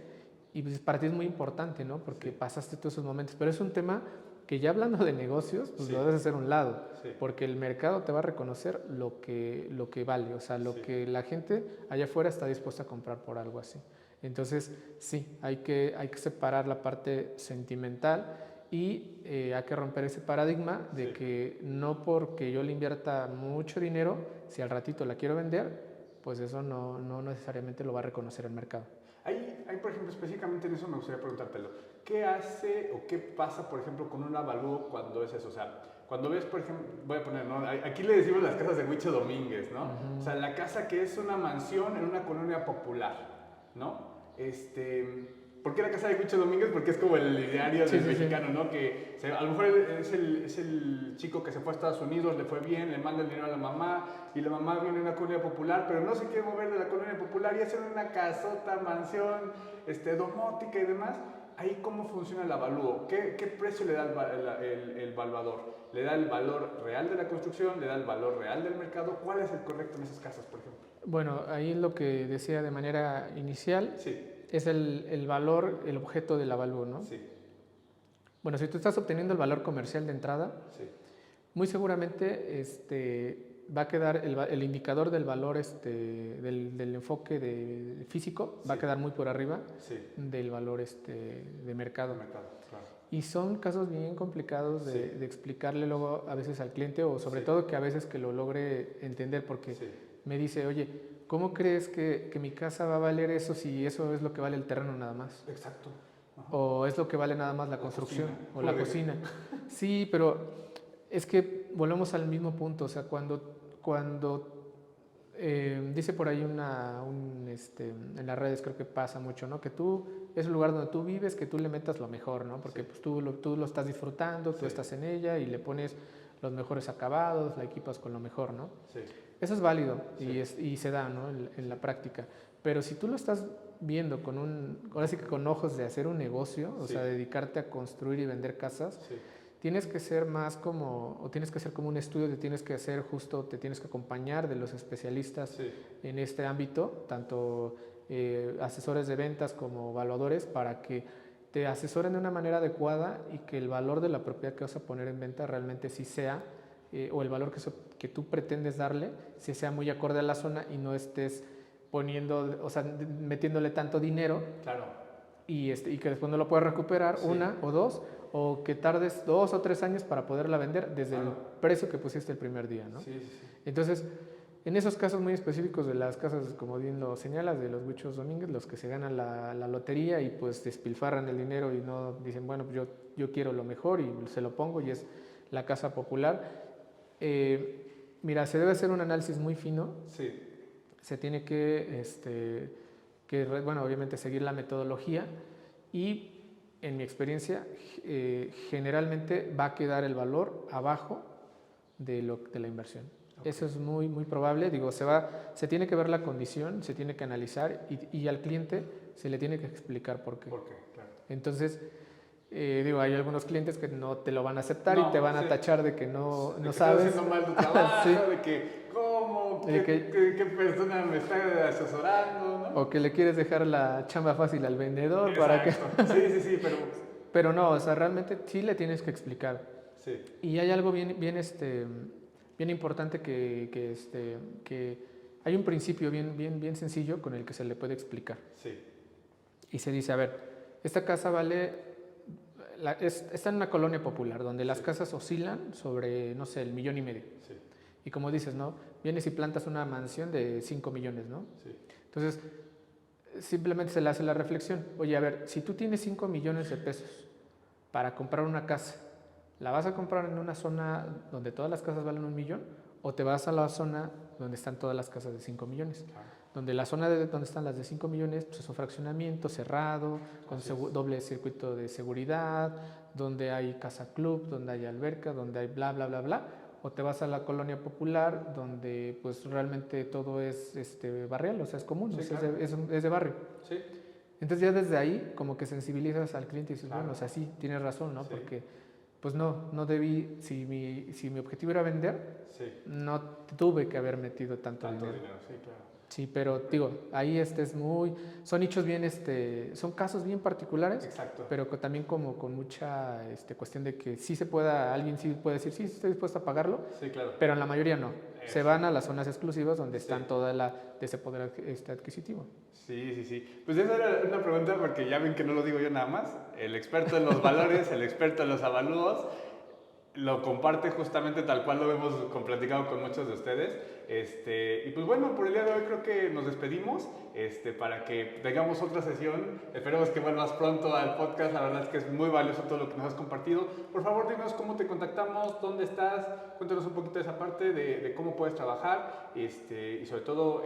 Y pues para ti es muy importante, ¿no? Porque pasaste todos esos momentos. Pero es un tema que ya hablando de negocios, pues lo debes hacer a un lado, porque el mercado te va a reconocer lo que vale, o sea, lo que la gente allá afuera está dispuesta a comprar por algo así. Entonces, sí, hay que separar la parte sentimental, y hay que romper ese paradigma de que no porque yo le invierta mucho dinero, si al ratito la quiero vender, pues eso no necesariamente lo va a reconocer el mercado. Hay, por ejemplo, específicamente en eso me gustaría preguntártelo. ¿Qué hace o qué pasa, por ejemplo, con un avalúo cuando es eso? O sea, cuando ves, por ejemplo, voy a poner, ¿no? Aquí le decimos las casas de Huicho Domínguez, ¿no? O sea, la casa que es una mansión en una colonia popular, ¿no? ¿Por qué la casa de Huicho Domínguez? Porque es como el ideario del mexicano, ¿no? Que a lo mejor es el chico que se fue a Estados Unidos, le fue bien, le manda el dinero a la mamá, y la mamá viene de una colonia popular, pero no se quiere mover de la colonia popular y hace una casota, mansión, domótica y demás. Ahí, ¿cómo funciona el avalúo? ¿Qué precio le da el valuador? ¿Le da el valor real de la construcción? ¿Le da el valor real del mercado? ¿Cuál es el correcto en esas casas, por ejemplo? Bueno, ahí lo que decía de manera inicial es el valor, el objeto del avalúo, ¿no? Sí. Bueno, si tú estás obteniendo el valor comercial de entrada, muy seguramente va a quedar el indicador del valor del enfoque físico, va a quedar muy por arriba del valor de mercado. Claro. Y son casos bien complicados de explicarle luego a veces al cliente, o sobre todo que a veces que lo logre entender, porque me dice, oye, ¿cómo crees que mi casa va a valer eso si eso es lo que vale el terreno nada más? Exacto. Ajá. O es lo que vale nada más la construcción o la cocina. Sí, pero es que volvemos al mismo punto. O sea, cuando dice por ahí en las redes, creo que pasa mucho, ¿no? Que es el lugar donde tú vives, que tú le metas lo mejor, ¿no? Porque pues, tú lo estás disfrutando, tú estás en ella y le pones los mejores acabados, la equipas con lo mejor, ¿no? Sí. Eso es válido y se da, ¿no? En la práctica. Pero si tú lo estás viendo ahora sí que con ojos de hacer un negocio, o sea, dedicarte a construir y vender casas, tienes que ser tienes que hacer como un estudio, te tienes que acompañar de los especialistas en este ámbito, tanto asesores de ventas como evaluadores para que te asesoren de una manera adecuada y que el valor de la propiedad que vas a poner en venta realmente sí sea, o el valor que tú pretendes darle, sí sea muy acorde a la zona y no estés poniendo, o sea, metiéndole tanto dinero. Claro. Y que después no lo puedas recuperar, Sí. una o dos, o que tardes 2 o 3 años para poderla vender desde el precio que pusiste el primer día, ¿no? Sí, sí, sí. Entonces, en esos casos muy específicos de las casas, como bien lo señalas, de los Huichos Domínguez, los que se ganan la lotería y pues despilfarran el dinero y no dicen, bueno, pues yo quiero lo mejor y se lo pongo y es la casa popular. Mira, se debe hacer un análisis muy fino. Sí. Se tiene que, bueno, obviamente seguir la metodología y en mi experiencia generalmente va a quedar el valor abajo de la inversión. Okay. Eso es muy, muy probable. Digo, se tiene que ver la condición, se tiene que analizar y al cliente se le tiene que explicar por qué. ¿Por qué? Claro. Entonces, digo, hay algunos clientes que no te lo van a aceptar y te van a tachar de que no sabes. Estás haciendo mal tu trabajo, sí. De que, ¿cómo? ¿Qué persona me está asesorando? ¿No? O que le quieres dejar la chamba fácil al vendedor. Exacto. Para que... sí, pero no, o sea, realmente sí le tienes que explicar. Sí. Y hay algo bien importante que hay un principio bien sencillo con el que se le puede explicar. Sí. Y se dice, a ver, esta casa vale, está en una colonia popular donde las casas oscilan sobre, no sé, 1,5 millones. Sí. Y como dices, ¿no? Vienes y plantas una mansión de 5 millones, ¿no? Sí. Entonces, simplemente se le hace la reflexión, oye, a ver, si tú tienes 5 millones de pesos para comprar una casa, ¿la vas a comprar en una zona donde todas las casas valen 1 millón? ¿O te vas a la zona donde están todas las casas de 5 millones? Claro. Donde la zona donde están las de 5 millones pues es un fraccionamiento cerrado, con doble circuito de seguridad, donde hay casa club, donde hay alberca, donde hay bla, bla, bla, bla. O te vas a la colonia popular, donde pues realmente todo es barrial, o sea, es común, sí, o sea, claro. es de barrio. Sí. Entonces ya desde ahí como que sensibilizas al cliente y dices, claro. Bueno, o sea, sí, tienes razón, ¿no? Sí. Porque pues no debí, si mi objetivo era vender, sí. No tuve que haber metido tanto dinero. Sí, claro. Sí, pero digo, ahí son nichos bien, son casos bien particulares. Exacto. Pero también como con mucha cuestión de que sí se pueda, alguien sí puede decir, sí, estoy dispuesto a pagarlo. Sí, claro. Pero en la mayoría no. Se van a las zonas exclusivas donde están toda de ese poder adquisitivo. Sí. Pues esa era una pregunta porque ya ven que no lo digo yo nada más. El experto en los valores, el experto en los avalúos, lo comparte justamente tal cual lo hemos platicado con muchos de ustedes. Y pues bueno, por el día de hoy creo que nos despedimos para que tengamos otra sesión. Esperemos que vuelvas pronto al podcast. La verdad es que es muy valioso todo lo que nos has compartido. Por favor, dinos cómo te contactamos, dónde estás, cuéntanos un poquito de esa parte de cómo puedes trabajar y sobre todo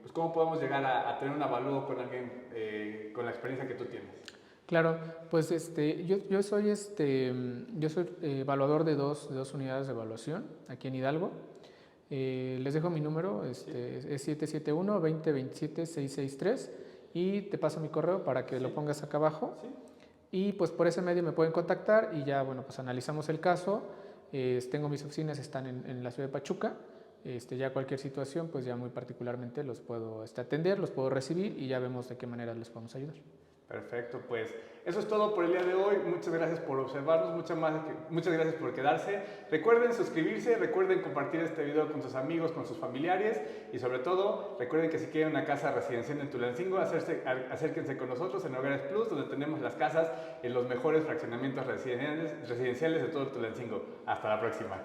pues cómo podemos llegar a tener un avalúo con alguien con la experiencia que tú tienes. Claro, pues yo soy evaluador de dos unidades de evaluación aquí en Hidalgo. Les dejo mi número, es 771-2027-663 y te paso mi correo para que lo pongas acá abajo. ¿Sí? Y pues por ese medio me pueden contactar y ya, bueno, pues analizamos el caso. Tengo mis oficinas, están en la ciudad de Pachuca. Ya cualquier situación, pues ya muy particularmente los puedo atender, los puedo recibir y ya vemos de qué manera les podemos ayudar. Perfecto, pues eso es todo por el día de hoy. Muchas gracias por observarnos, muchas gracias por quedarse. Recuerden suscribirse, recuerden compartir este video con sus amigos, con sus familiares y sobre todo recuerden que si quieren una casa residencial en Tulancingo, acérquense con nosotros en Hogares Plus, donde tenemos las casas en los mejores fraccionamientos residenciales de todo Tulancingo. Hasta la próxima.